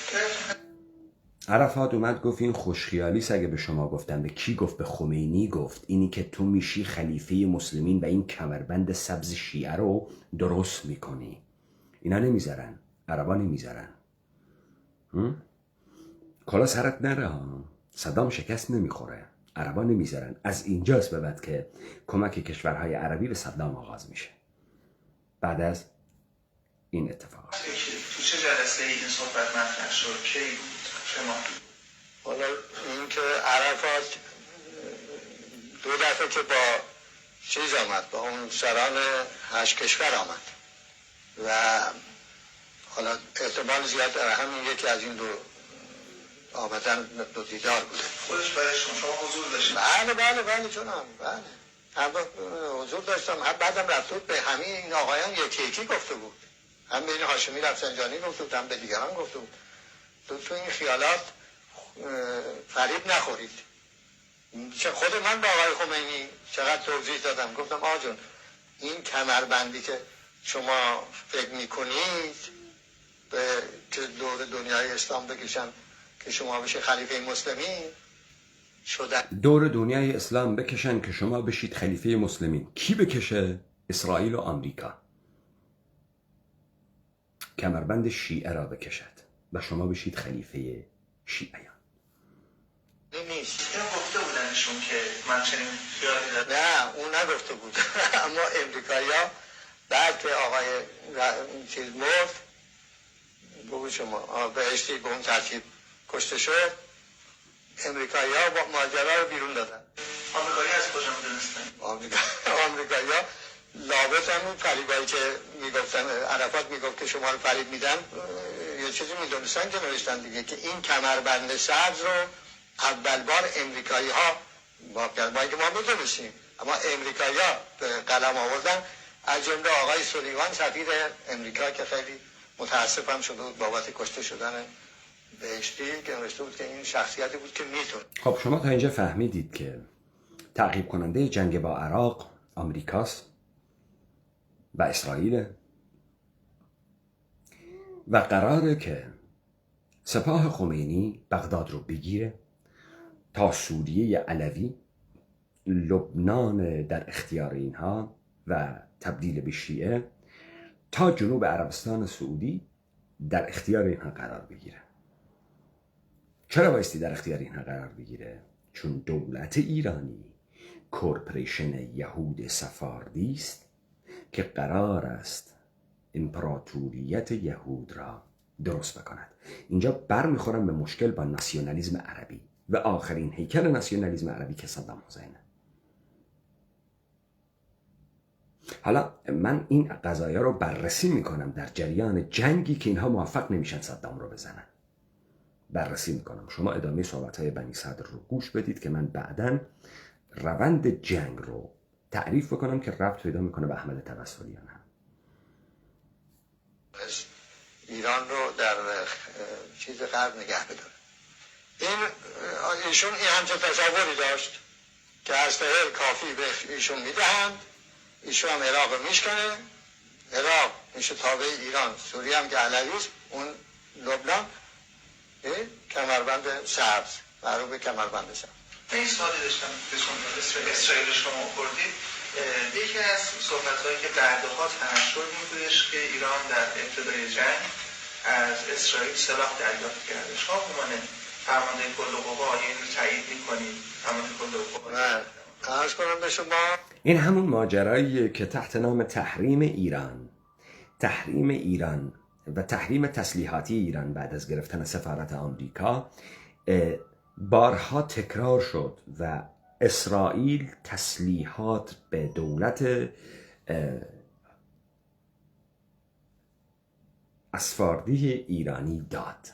عرفات اومد گفت این خوشخیالی است اگه به شما گفتن. به کی گفت؟ به خمینی گفت. اینی که تو میشی خلیفه مسلمین و این کمربند سبز شیعه رو درست میکنی. اینا نمیذارن، عربا نمیذارن. کلا سرت نره ها. صدام شکست نمیخوره، عربا نمیذارن. از اینجاست به بعد که کمک کشورهای عربی به صدام آغاز میشه. بعد از این اتفاقات. تو چه جلسه این صحبت مطرح شد؟ کی بود؟ شما؟ حالا این که عرفات 2 دفعه که با چیز آمد، با اون سران 8 کشور آمد و حالا احتمال زیاد داره همین یکی از این 2 آمدن 2 دیدار بوده. خودش برای شما حضور داشتید؟ بله جناب، بله هم حضور داشتم. هم بعدم رفت به همه این آقایان یکی گفته بود، هم به این هاشمی رفسنجانی گفته بود، هم به دیگران گفته بود. تو این خیالات فریب نخورید. خود من با آقای خمینی چقدر توضیح دادم، گفتم آقا جون این کمربندی که شما فکر میکنید که دور دنیای اسلام بکشن که شما بشه خلیفه مسلمین شدن، دور دنیای اسلام بکشن که شما بشید خلیفه مسلمین. کی بکشه؟ اسرائیل و آمریکا. کمربند شیعه را بکشد و شما بشید خلیفه شیعیان. نیست. اینو گفته بودنشون که من چنین خیالی دارم؟ نه اون نگفته بود اما امریکایی‌ها بعد که آقای چیز مرد بگو شما بهشتی به اون ترتیب کشته شد، امریکایی‌ها با ماجرا رو بیرون دادن. آمریکایی از کجا میدونستن؟ آمریکایی‌ها لابد هم اون فریبایی که میگفتن، عرفات میگفت که شما رو فریب میدن، یه چیزی میدونستن که نوشتن دیگه که این کمربند سبز رو اول بار امریکایی‌ها با کلمه‌ای که ما میدونستیم اما امریکایی‌ها به قلم آوردن، از جمله آقای سلیمان سفیر امریکا که خیلی متاسفم شده بود بابت کشته شدن بهشتی، که نوشته بود که این شخصیتی بود که میتونه. خب شما تا اینجا فهمیدید که تعقیب کننده جنگ با عراق آمریکاست و اسرائیل و قراره که سپاه خمینی بغداد رو بگیره تا سوریه علوی، لبنان در اختیار اینها و تبدیل به شیعه، تا جنوب عربستان سعودی در اختیار اینها قرار بگیره. چرا بایستی در اختیار اینها قرار بگیره؟ چون دولت ایرانی کورپوریشن یهود سفاردی است که قرار است امپراتوریت یهود را درست بکند. اینجا برمیخورم به مشکل با ناسیونالیسم عربی و آخرین هیکل ناسیونالیسم عربی که صدام حسینه. حالا من این قضایا رو بررسی میکنم در جریان جنگی که اینها موفق نمیشن صدام رو بزنن. بررسی میکنم. شما ادامه صحبت‌های بنی صدر رو گوش بدید که من بعداً روند جنگ رو تعریف بکنم که ربط پیدا میکنه به احمد توسلیان هم. ایران رو در چیز غرب نگه بداره. ایشون این همچه تصوری داشت که اسلحه کافی به ایشون میدهند، ایشون هم عراق رو میشکنه، عراق میشه تابع ایران، سوریه هم که علویست، اون لبنان کمربند سبز، معروف به کمربند سبز. این سوالی داشتم که چون اسرائیل شما آوردید، یکی از صحبت‌هایی که بعدها تنشر این بودش که ایران در ابتدای جنگ از اسرائیل سلاح دریافت کرده. شما به عنوان فرمانده کل قوا این رو تایید می‌کنید؟ فرمانده کل قوا عرض کنم به شما این همون ماجراییه که تحت نام تحریم ایران و تحریم تسلیحاتی ایران بعد از گرفتن سفارت آمریکا بارها تکرار شد و اسرائیل تسلیحات به دولت اسفاردی ایرانی داد.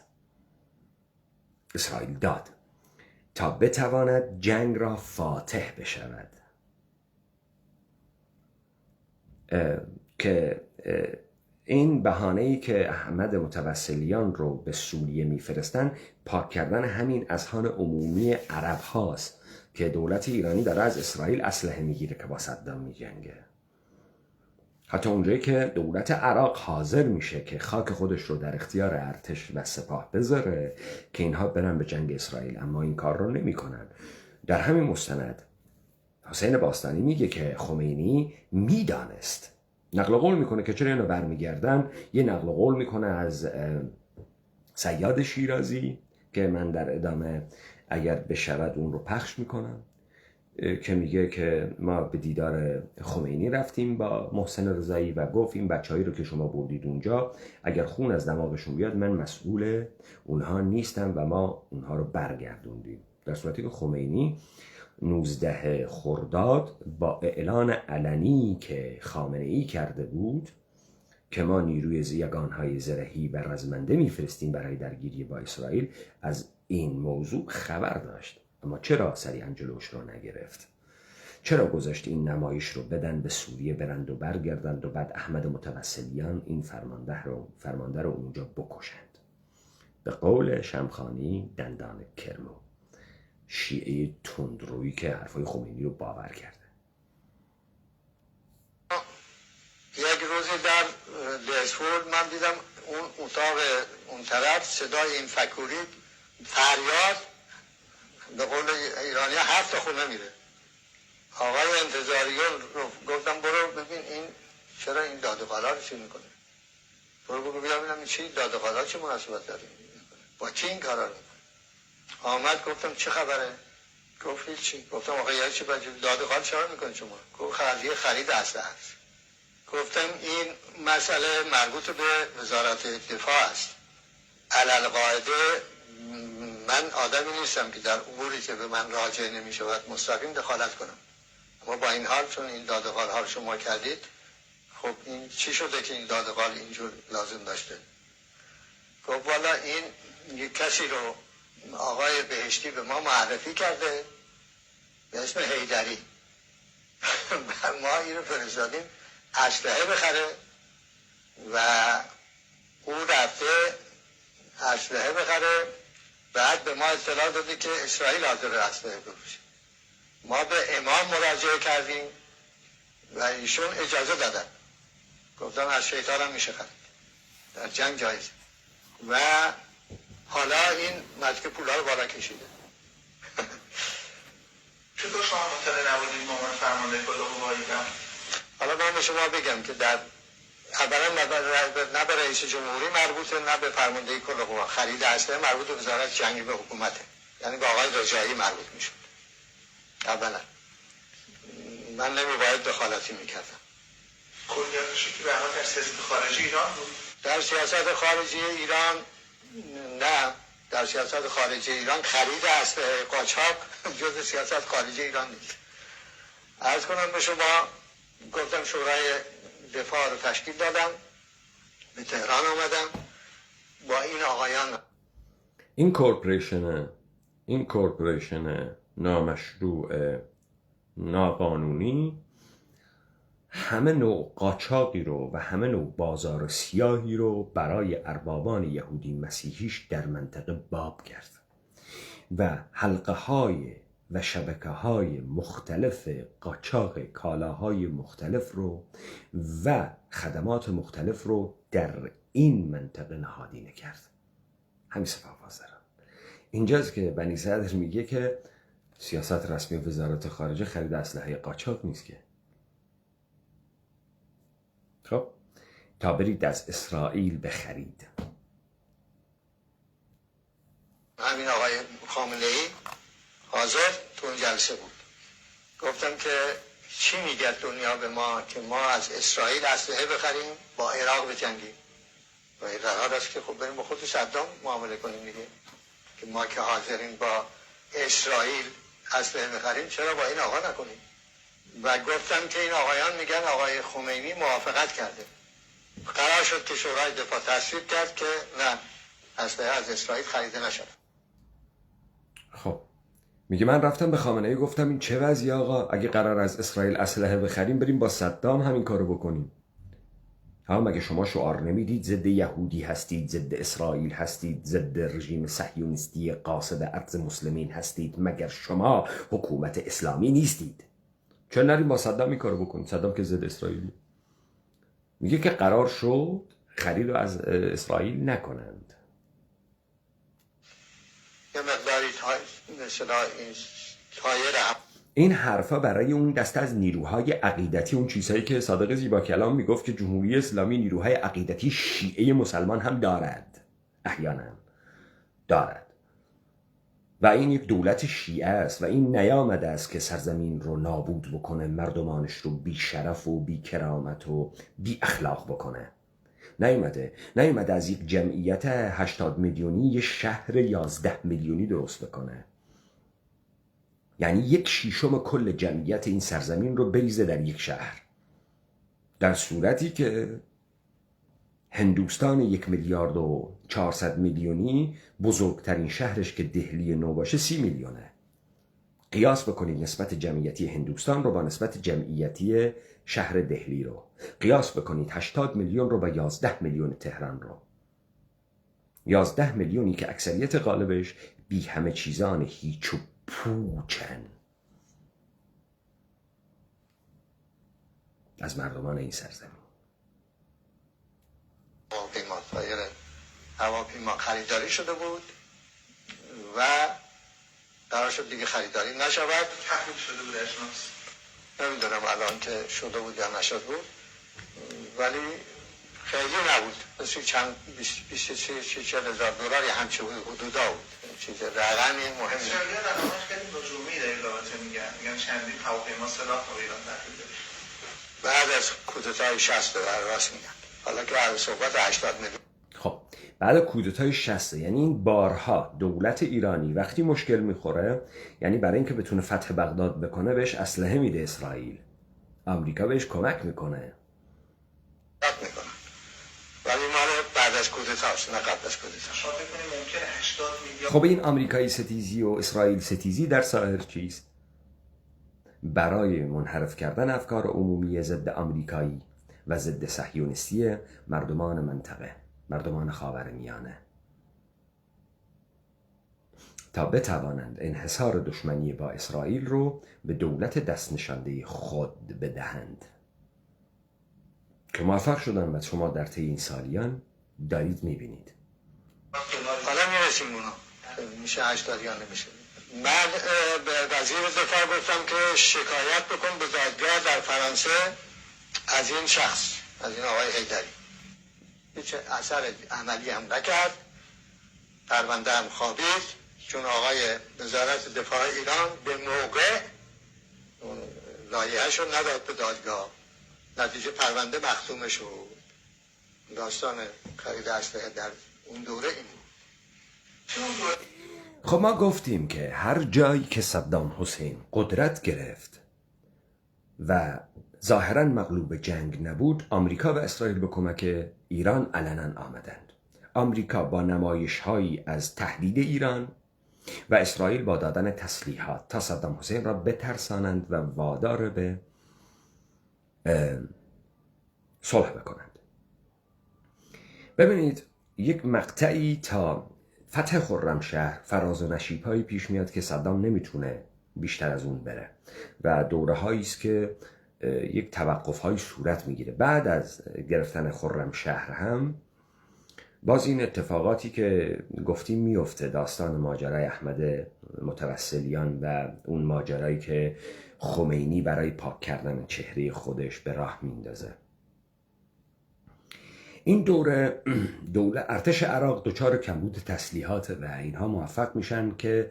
اسرائیل داد تا بتواند جنگ را فاتح بشود، که این بهانه‌ای که احمد متوسلیان رو به سوریه میفرستن پاک کردن همین اذهان عمومی عرب هاست که دولت ایرانی داره از اسرائیل اسلحه میگیره که با صدام میجنگه. حتی اونجایی که دولت عراق حاضر میشه که خاک خودش رو در اختیار ارتش و سپاه بذاره که اینها برن به جنگ اسرائیل، اما این کار رو نمیکنن. در همین مستند حسین باستانی میگه که خمینی میدانست، نقل قول میکنه که چرا اینو برمیگردن، یه نقل قول میکنه از صیاد شیرازی که من در ادامه اگر بشود اون رو پخش میکنم، که میگه که ما به دیدار خمینی رفتیم با محسن رضایی و گفت این بچه‌هایی رو که شما بردید اونجا اگر خون از دماغشون بیاد من مسئول اونها نیستم و ما اونها رو برگردوندیم. در صورتی که خمینی 19 خرداد با اعلان علنی که خامنه‌ای کرده بود که ما نیروی یگانهای زرهی و رزمنده میفرستیم برای درگیری با اسرائیل از این موضوع خبر داشت. اما چرا سریعا جلوش رو نگرفت؟ چرا گذاشت این نمایش رو بدن به سوریه برند و برگردند و بعد احمد متوسلیان این فرمانده رو اونجا بکشند؟ به قول شمخانی دندان کرمو، شیعه تندرویی که حرفای خمینی رو باور کرده. یک روزی در دسفورد من دیدم اون اتاق اون طرف صدای این فکوری فریاد، به قول ایرانی 7 خونه میره. آقای انتظاریون رو گفتم برو ببین این چرا این داد و قرار چی میکنه، برو ببینم این چی داد و قرار چه مناسبت داره، با کی این کارا رو میکنه. آمد گفتم چه خبره، گفت هیچی. گفتم آقا یعنی چی داد و قرار چرا میکنه شما؟ گفت خرید اسلحه است. گفتم این مسئله مربوط به وزارت دفاع است. علالقاعده من آدمی نیستم که در اموری که به من راجع نمی شود مستقیم دخالت کنم. اما با این حال چون این دادقال ها شما کردید، خب این چی شده که این دادقال اینجور لازم داشته؟ گفت والا این یک کسی رو آقای بهشتی به ما معرفی کرده به اسم حیدری ما این رو فرستادیم اسلحه بخره و او رفته اسلحه بخره، بعد به ما اطلاع دادی که اسرائیل حاضر اسلحه بفروشه. ما به امام مراجعه کردیم و ایشون اجازه دادن، گفتن از شیطان هم میشه خرید، در جنگ جایز. و حالا این ملک پولا رو بالا کشیده. چطور شما مطلع نبودید به عنوان فرمانده کل قوای ایران؟ حالا من به شما بگم که در اولا نه به رئیس جمهوری مربوطه، نه به فرمانده کل قوا. خرید اسلحه مربوط به وزارت جنگی به حکومته، یعنی به آقای رجایی مربوط میشد. اولا من نمیباید دخالتی میکردم. کلیتش که به حال در سیاست خارجی ایران بود؟ در سیاست خارجی ایران نه، در سیاست خارجی ایران خرید اسلحه قاچاق جز سیاست خارجی ایران نیست. عرض کنم به شما، گفتم شورای دفاع رو تشکیل دادم، به تهران آمدم با این آقایان. این کورپوریشن نامشروع ناقانونی همه نوع قاچاقی رو و همه نوع بازار سیاهی رو برای اربابان یهودی مسیحیش در منطقه باب کرد و حلقه های و شبکه های مختلف قاچاق کالاهای مختلف رو و خدمات مختلف رو در این منطقه نهادینه کرد. همین صفحه دارم. اینجاست که بنی صدر میگه که سیاست رسمی وزارت خارجه خرید اسلحه قاچاق نیست که. خب تا برید از اسرائیل بخرید. همین آقای خامنه‌ای حاضر تو اون جلسه بود. گفتم که چی میگه دنیا به ما که ما از اسرائیل اسلحه بخریم با عراق بجنگیم؟ و این قرار است که خب بریم با خود صدام معامله کنیم دیگه، که ما که حاضرین با اسرائیل اسلحه بخریم چرا با این آقا نکنیم؟ و گفتم که این آقایان میگن آقای خمینی موافقت کرده. قرار شد که شورای دفاع تصویب کرد که نه، اسلحه از اسرائیل خریده نشد. خب میگه من رفتم به خامنه‌ای گفتم این چه وضعیه آقا، اگه قرار از اسرائیل اسلحه بخریم بریم با صدام همین کارو بکنیم. مگه شما شعار نمیدید ضد یهودی هستید، ضد اسرائیل هستید، ضد رژیم صهیونیستی قاصد ارض مسلمین هستید؟ مگر شما حکومت اسلامی نیستید؟ چرا نریم با صدام این کارو بکنیم؟ صدام که ضد اسرائیلی. میگه که قرار شد خرید رو از اسرائیل نکنند. یه مقداری این حرفا برای اون دسته از نیروهای عقیدتی، اون چیزهایی که صادق زیبا کلام میگفت که جمهوری اسلامی نیروهای عقیدتی شیعه مسلمان هم دارد، احیانا دارد. و این یک دولت شیعه است و این نیامده است که سرزمین رو نابود بکنه، مردمانش رو بی شرف و بی کرامت و بی اخلاق بکنه. نیومده از یک جمعیت 80 میلیونی یه شهر 11 میلیونی درست بکنه، یعنی 1/6 کل جمعیت این سرزمین رو بریزه در یک شهر، در صورتی که هندوستان 1,400 میلیونی بزرگترین شهرش که دهلی نو باشه 30 میلیونه. قیاس بکنید نسبت جمعیتی هندوستان رو با نسبت جمعیتی شهر دهلی رو، قیاس بکنید 80 میلیون رو با 11 میلیون تهران رو، 11 میلیونی که اکثریت غالبش بی همه چیزان هیچ و پوچن از مردمان این سرزمین. هواپیما خریداری شده بود و قرار شد دیگه خریداری نشود. تحویل شده بود اجناس. نمیدونم الان که شده بود یا نشد بود، ولی خیلی نبود، مثل چند 20-40 هزار دلار یا همچه حدودا بود، چیز رقمی مهم نیست. اسرائیل رقمش خیلی نجومی در این رابطه میگن چندین هواپیما سلاح رو ایران تحویل داده. بعد از کودتای 60 راست میگن، حالا که از صحبت 80 میلیون. خب بعد کودتای 60، یعنی این بارها دولت ایرانی وقتی مشکل میخوره، یعنی برای اینکه بتونه فتح بغداد بکنه بهش اسلحه میده اسرائیل، آمریکا بهش کمک میکنه. ولی ما رو بعد از کودتاست نه قبل از کودتا. شما فکر کنید ممکنه 80 میلیارد. خب این آمریکایی ستیزی و اسرائیل ستیزی در ساحل چیست؟ برای منحرف کردن افکار عمومی ضد آمریکایی و ضد صهیونیستی مردمان منطقه، مردمان خاورمیانه، تا بتوانند انحصار دشمنی با اسرائیل رو به دولت دست نشانده خود بدهند، که موفق شدن و شما در طی این سالیان دارید میبینید. حالا میرسیم اونا میشه 80 یا نمیشه. من به وزیر دفاع گفتم که شکایت بکن به دادگاه در فرانسه از این شخص، از این آقای حیدری. هیچ اثر عملی هم نکرد، پرونده هم خوابید، چون آقای وزارت دفاع ایران به موقع لایحه‌اش رو نداد به دادگاه، نتیجه پرونده مختوم شد. داستان خرید اسلحه در اون دوره این بود. خب ما گفتیم که هر جایی که صدام حسین قدرت گرفت و ظاهراً مغلوب جنگ نبود، آمریکا و اسرائیل به کمک ایران علنا آمدند. آمریکا با نمایش‌هایی از تهدید ایران و اسرائیل با دادن تسلیحات تا صدام حسین را بترسانند و وادار به صلح بکنند. ببینید یک مقطعی تا فتح خرمشهر فراز و نشیب‌هایی پیش میاد که صدام نمیتونه بیشتر از اون بره و دوره‌هایی است که یک توقف‌های صورت میگیره. بعد از گرفتن خرمشهر هم باز این اتفاقاتی که گفتیم میفته، داستان ماجرای احمد متوسلیان و اون ماجرایی که خمینی برای پاک کردن چهره خودش به راه میندازه. این دوره ارتش عراق دچار کمبود تسلیحات و اینها موفق میشن که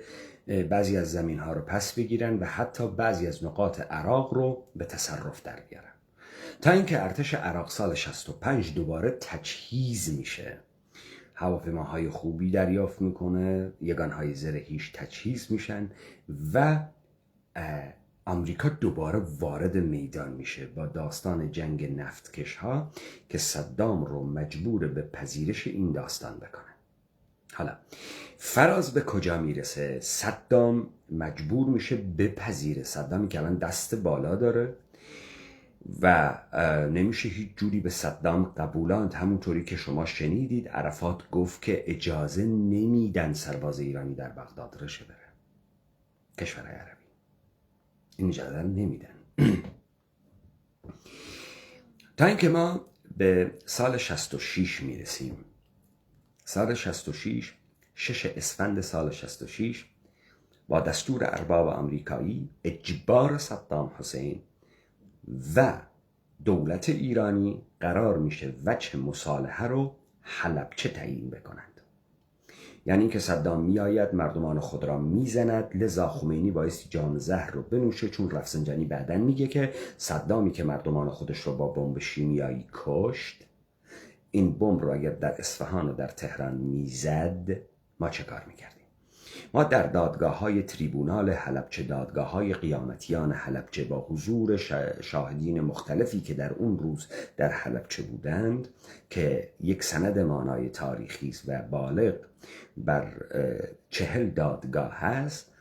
بعضی از زمین ها رو پس بگیرن و حتی بعضی از نقاط عراق رو به تصرف در بیارن، تا اینکه ارتش عراق سال 65 دوباره تجهیز میشه، هواپیماهای خوبی دریافت میکنه، یگانهای زرهیش تجهیز میشن و آمریکا دوباره وارد میدان میشه با داستان جنگ نفتکش ها که صدام رو مجبور به پذیرش این داستان بکنه. حالا فراز به کجا میرسه؟ صدام مجبور میشه بپذیره، صدامی که الان دست بالا داره و نمیشه هیچ جوری به صدام قبولاند. همونطوری که شما شنیدید عرفات گفت که اجازه نمیدن سرباز ایرانی در بغداد رشه بره، کشورهای عربی این اجازه نمیدن. تا اینکه ما به سال 66 میرسیم. سال 66 6 اسفند سال 66 با دستور ارباب آمریکایی اجبار صدام حسین و دولت ایرانی قرار میشه وجه مصالحه رو حلبچه تعیین بکنند. یعنی که صدام میآید مردمان خود را میزند، لذا خمینی بایستی جام زهر رو بنوشه، چون رفسنجانی بعداً میگه که صدامی که مردمان خودش رو با بمب شیمیایی کشت، این بمب رو اگر در اصفهان و در تهران میزد ما چه کار میکردیم؟ ما در دادگاه‌های تریبونال حلبچه، دادگاه‌های قیامتیان حلبچه، با حضور شاهدین مختلفی که در اون روز در حلبچه بودند که یک سند مانای تاریخی است و بالغ بر 40 دادگاه هست،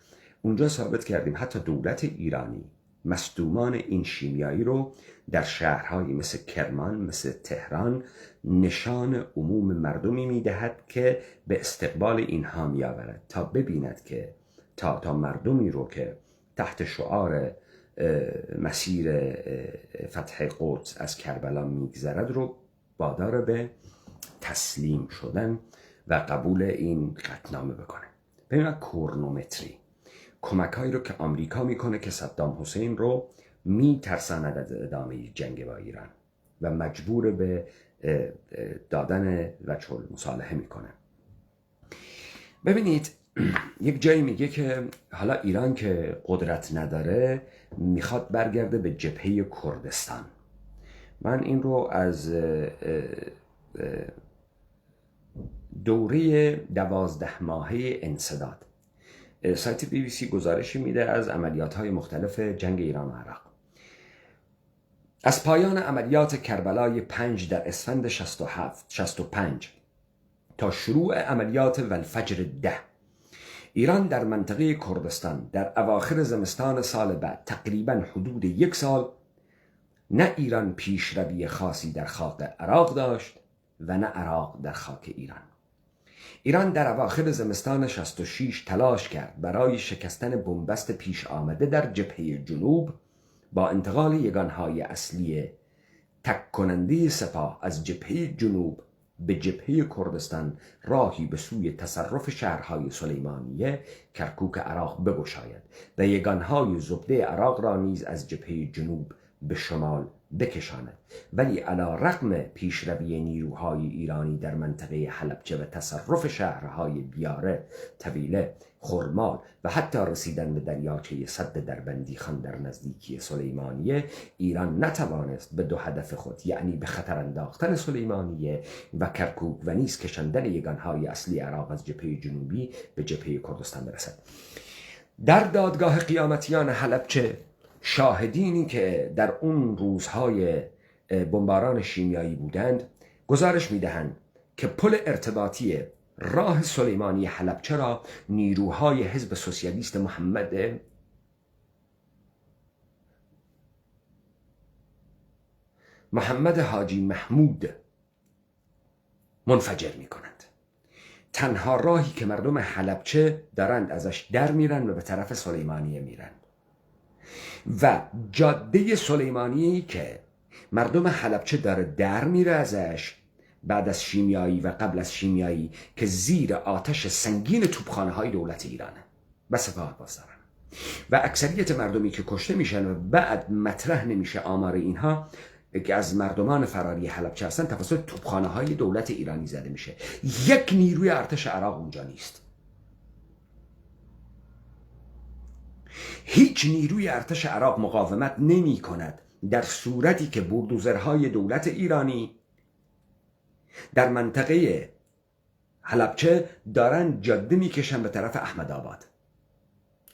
اونجا ثابت کردیم حتی دولت ایرانی مصدومان این شیمیایی رو در شهرهایی مثل کرمان، مثل تهران نشان عموم مردمی میدهد که به استقبال اینها میآورد تا ببیند که تا مردمی رو که تحت شعار مسیر فتح قدس از کربلا میگذرد رو وادار به تسلیم شدن و قبول این قطعنامه بکنه. ببینید کرونومتری کمک‌هایی رو که آمریکا میکنه که صدام حسین رو میترساند از ادامه جنگ با ایران و مجبور به دادن وجه المصالحه میکنه. ببینید یک جایی میگه که حالا ایران که قدرت نداره میخواد برگرده به جبهه کردستان. من این رو از دوره 12 ماهه انسداد سایت BBC گزارشی میده از عملیات‌های مختلف جنگ ایران و عراق. از پایان عملیات کربلای 5 در اسفند 65 تا شروع عملیات والفجر 10 ایران در منطقه کردستان در اواخر زمستان سال بعد تقریباً حدود 1 سال نه ایران پیشروی خاصی در خاک عراق داشت و نه عراق در خاک ایران. ایران در اواخر زمستان 66 تلاش کرد برای شکستن بنبست پیش آمده در جبهه جنوب با انتقال یگانهای اصلی تک کننده سپاه از جبهه جنوب به جبهه کردستان راهی به سوی تصرف شهرهای سلیمانیه، کرکوک عراق بگشاید و یگانهای زبده عراق را نیز از جبهه جنوب به شمال بکشاند. ولی علی رغم پیشروی نیروهای ایرانی در منطقه حلبچه و تصرف شهرهای بیاره، طویله، خرمال و حتی رسیدن به دریاچه سد دربندی خان در نزدیکی سلیمانیه، ایران نتوانست به 2 هدف خود، یعنی به خطر انداختن سلیمانیه و کرکوک و نیز کشاندن یگانهای اصلی عراق از جبهه جنوبی به جبهه کردستان برسد. در دادگاه قیامتیان حلبچه شاهدینی که در اون روزهای بمباران شیمیایی بودند گزارش میدهند که پل ارتباطی راه سلیمانی حلبچه را نیروهای حزب سوسیالیست محمد حاجی محمود منفجر می کنند. تنها راهی که مردم حلبچه دارند ازش در میرن و به طرف سلیمانیه میرن و جاده سلیمانیه‌ای که مردم حلبچه داره در میره ازش بعد از شیمیایی و قبل از شیمیایی که زیر آتش سنگین توپخانه‌های دولت ایرانه و سپاه پاسداران و اکثریت مردمی که کشته میشن و بعد مطرح نمیشه آمار اینها که از مردمان فراری حلبچه هستن توسط توپخانه‌های دولت ایرانی زده میشه. یک نیروی ارتش عراق اونجا نیست. هیچ نیروی ارتش عراق مقاومت نمی کند در صورتی که بولدوزرهای دولت ایرانی در منطقه حلبچه دارن جاده میکشن به طرف احمدآباد.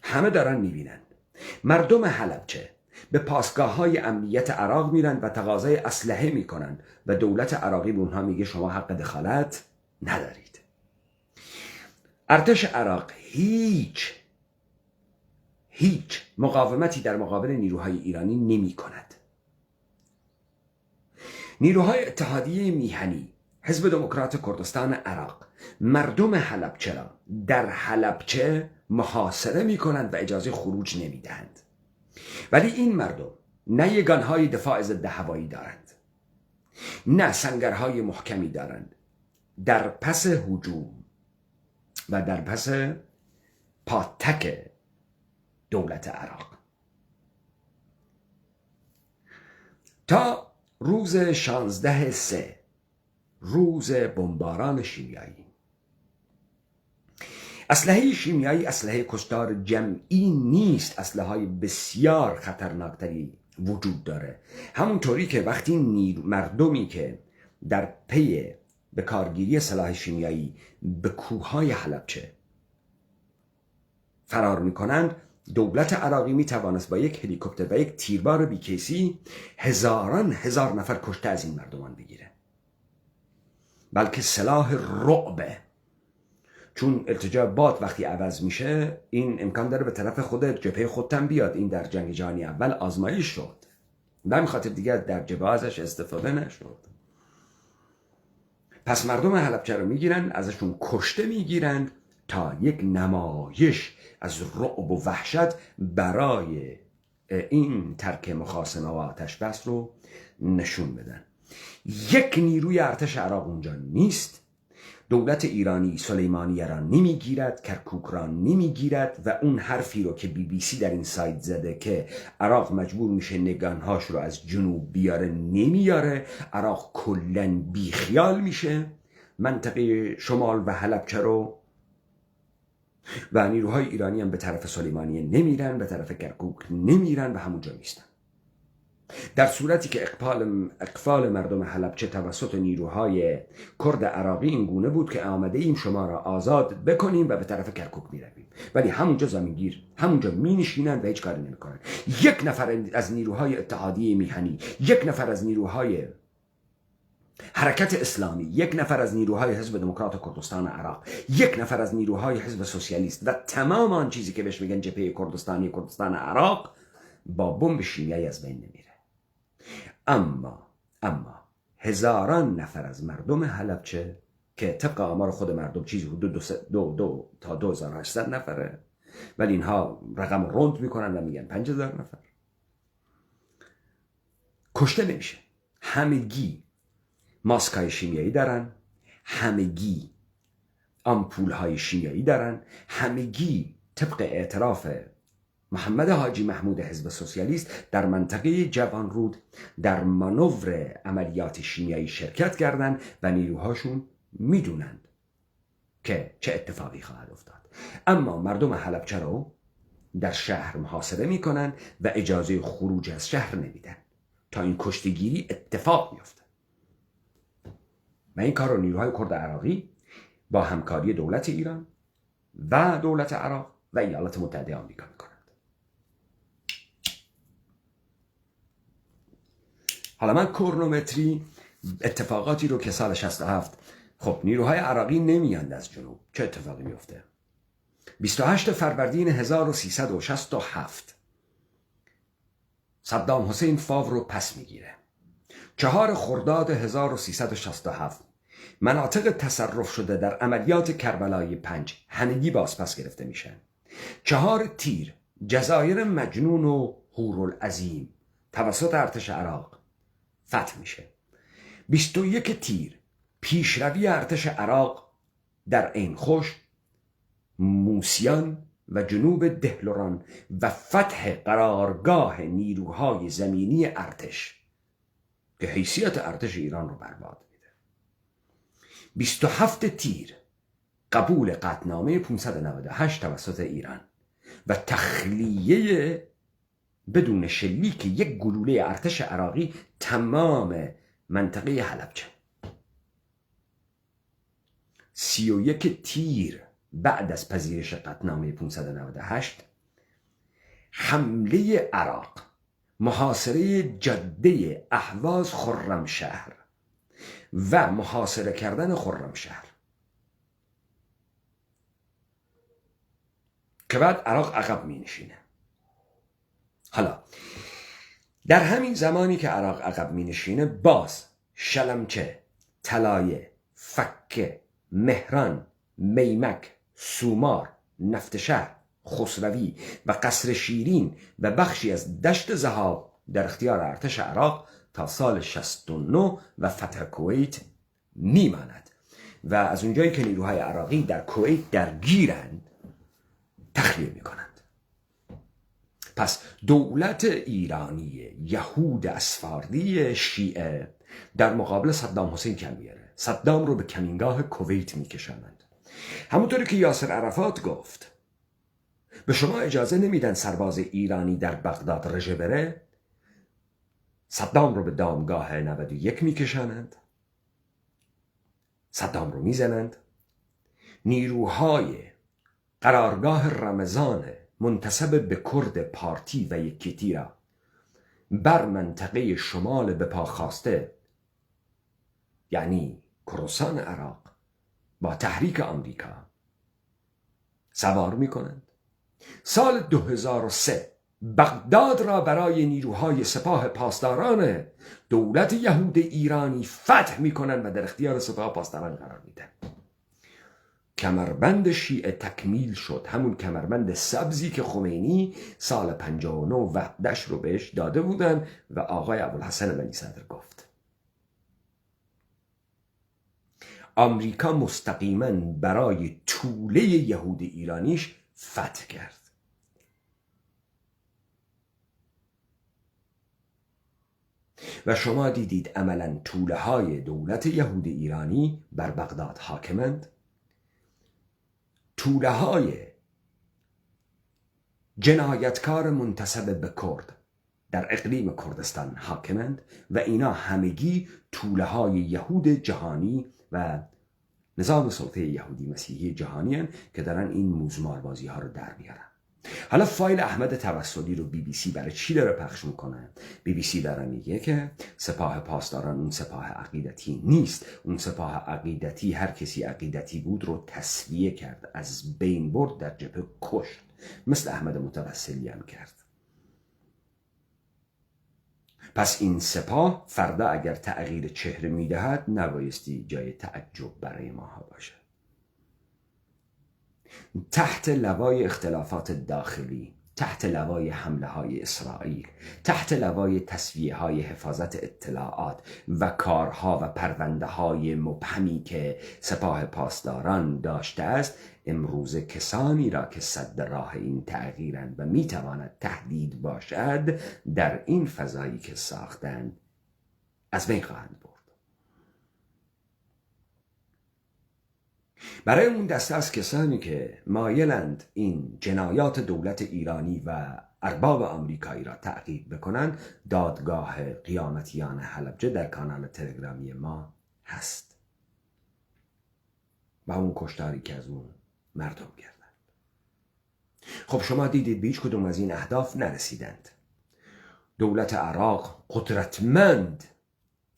همه دارن میبینن. مردم حلبچه به پاسگاه‌های امنیت عراق میرن و تقاضای اسلحه میکنن و دولت عراقی به اونها میگه شما حق دخالت ندارید. ارتش عراق هیچ مقاومتی در مقابل نیروهای ایرانی نمی کند. نیروهای اتحادیه میهنی، حزب دموکرات کردستان عراق، مردم حلبچه را در حلبچه محاصره می کنند و اجازه خروج نمی دهند. ولی این مردم نه یگانهای دفاع ضد هوایی دارند، نه سنگرهای محکمی دارند. در پس هجوم و در پس پاتک دولت عراق تا روز 16/3 روز بمباران شیمیایی اسلحه شیمیایی اسلحه کشتار جمعی نیست، اسلحه‌های بسیار خطرناکتری وجود داره. همونطوری که وقتی مردمی که در پی به کارگیری سلاح شیمیایی به کوههای حلبچه فرار میکنند، دولت عراقی میتوانست با یک هلیکوپتر و یک تیربار بیکیسی هزار نفر کشته از این مردمان بگیره. بلکه سلاح رعبه، چون ارتجاع باد وقتی عوض میشه این امکان داره به طرف خود جبهه خودتن بیاد. این در جنگ جهانی اول آزمایش شد، به همین خاطر دیگر در جبهه ازش استفاده نشد. پس مردم حلبچه رو میگیرن، ازشون کشته میگیرن تا یک نمایش از رعب و وحشت برای این ترک مخاصمه و آتش بس رو نشون بدن. یک نیروی ارتش عراق اونجا نیست. دولت ایرانی سلیمانیه را نمیگیرد، کرکوک را نمیگیرد و اون حرفی رو که BBC در این سایت زده که عراق مجبور میشه نگانهاش رو از جنوب بیاره نمیاره. عراق کلن بیخیال میشه، منطقه شمال و حلبچه رو و نیروهای ایرانی هم به طرف سلیمانیه نمیرن، به طرف کرکوک نمیرن و همونجا میستن. در صورتی که اقفال مردم حلبچه توسط نیروهای کرد عراقی این گونه بود که آمده ایم شما را آزاد بکنیم و به طرف کرکوک میرویم، ولی همونجا زمینگیر، همونجا مینشینن و هیچ کاری نمیکنن. یک نفر از نیروهای اتحادیه میهنی، یک نفر از نیروهای حرکت اسلامی، یک نفر از نیروهای حزب دموکرات کردستان عراق، یک نفر از نیروهای حزب سوسیالیست و تمام آن چیزی که بهش میگن جبهه کردستان عراق با بمب شیمیایی از بین نمیره. اما هزاران نفر از مردم حلبچه که طبق آمار خود مردم چیزی حدود 2 تا 2800 نفره، ولی اینها رقم روند میکنن و میگن 5000 نفر کشته نمیشه. همگی ماسکای شیمیایی دارن، همگی آمپولهای شیمیایی دارن، همگی طبق اعتراف محمد حاجی محمود حزب سوسیالیست در منطقه جوانرود در مانور عملیات شیمیایی شرکت کردند و نیروهاشون میدونند که چه اتفاقی خواهد افتاد. اما مردم حلبچه رو در شهر محاصره میکنن و اجازه خروج از شهر نمیدن تا این کشتیگیری اتفاق میفته. و این کار رو نیروهای کرد عراقی با همکاری دولت ایران و دولت عراق و ایالات متحده آمریکا میکنند. حالا من کرونومتری اتفاقاتی رو که سال 67 خب نیروهای عراقی نمیاند از جنوب، چه اتفاقی میفته؟ 28 فروردین 1367 صدام حسین فاو رو پس میگیره. 4 خرداد 1367 مناطق تصرف شده در عملیات کربلای 5 همگی بازپس گرفته میشن. 4 تیر جزایر مجنون و هورالعظیم توسط ارتش عراق فتح میشه. 21 تیر پیشروی ارتش عراق در عین خوش، موسیان و جنوب دهلوران و فتح قرارگاه نیروهای زمینی ارتش که حیثیت ارتش ایران رو برباد میده. 27 تیر قبول قطعنامه 598 توسط ایران و تخلیه بدون شلیک یک گلوله ارتش عراقی تمام منطقه حلبچه. 31 تیر بعد از پذیرش قطعنامه 598 حمله عراق، محاصره جاده اهواز خرمشهر و محاصره کردن خرمشهر که بعد عراق عقب می نشینه. حالا در همین زمانی که عراق عقب می نشینه باز شلمچه، طلایه، فکه، مهران، میمک، سومار، نفتشهر، خسروی و قصر شیرین و بخشی از دشت ذهاب در اختیار ارتش عراق تا سال 69 و فتح کویت میماند و از اونجایی که نیروهای عراقی در کویت درگیرند تخلیه میکنند. پس دولت ایرانی یهود اسفاردی شیعه در مقابل صدام حسین کم میاره. صدام رو به کمینگاه کویت میکشند همونطوری که یاسر عرفات گفت به شما اجازه نمیدن سرباز ایرانی در بغداد رژه بره، صدام رو به دامگاه 91 میکشانند، صدام رو میزنند، نیروهای قرارگاه رمضان منتسب به کرد پارتی و یکیتی را بر منطقه شمال به پا خواسته، یعنی کروسان عراق، با تحریک آمریکا سوار میکنند. سال 2003 بغداد را برای نیروهای سپاه پاسداران دولت یهود ایرانی فتح میکنند و در اختیار سپاه پاسداران قرار میدن. کمربند شیعه تکمیل شد، همون کمربند سبزی که خمینی سال 59 وعدش رو بهش داده بودن و آقای ابوالحسن بنی صدر گفت. آمریکا مستقیما برای توله یهود ایرانیش فتح کرد. و شما دیدید عملا توله های دولت یهود ایرانی بر بغداد حاکمند، توله های جنایتکار منتسب به کرد در اقلیم کردستان حاکمند و اینا همگی توله های یهود جهانی و نظام سلطه یهودی مسیحی جهانی هستند که دارن این موزماربازی ها رو در میارن. حالا فایل احمد توسلی رو BBC برای چی داره پخش میکنه؟ BBC داره میگه که سپاه پاسداران اون سپاه عقیدتی نیست، اون سپاه عقیدتی هر کسی عقیدتی بود رو تصفیه کرد، از بین برد، در جبهه کشت، مثل احمد متوسلی هم کرد. پس این سپاه فردا اگر تغییر چهره میدهد نبایستی جای تعجب برای ماها باشه. تحت لوای اختلافات داخلی، تحت لوای حمله های اسرائیل، تحت لوای تصفیه های حفاظت اطلاعات و کارها و پرونده های مبهمی که سپاه پاسداران داشته است، امروز کسانی را که سد راه این تغییرند و میتواند تهدید باشد در این فضایی که ساختند از بین خواهند برد. برای اون دسته از کسانی که مایلند این جنایات دولت ایرانی و ارباب آمریکایی را تعقیب بکنند، دادگاه قیامتیان حلبجه در کانال تلگرامی ما هست و اون کشتاری که از اون مردم کردند. خب شما دیدید به هیچ کدوم از این اهداف نرسیدند. دولت عراق قدرتمند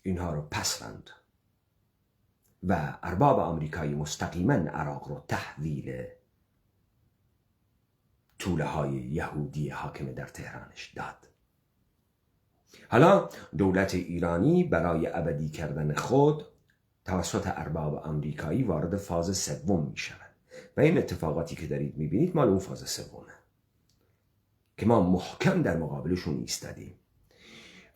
اینها رو پس راند و ارباب آمریکایی مستقیما عراق رو تحویل توله های یهودی حاکم در تهرانش داد. حالا دولت ایرانی برای ابدی کردن خود توسط ارباب آمریکایی وارد فاز سوم می شود و این اتفاقاتی که دارید می بینید مال اون فاز سومه که ما محکم در مقابلشون ایستادیم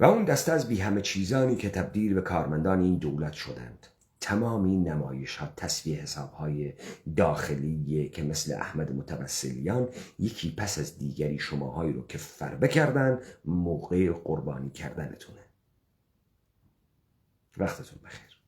و اون دسته از بی همه چیزانی که تبدیل به کارمندان این دولت شدند. تمام این نمایش ها تصفیه حساب های داخلیه که مثل احمد متوسلیان یکی پس از دیگری شماهایی رو که فربه کردن موقع قربانی کردنتونه. وقتتون بخیر.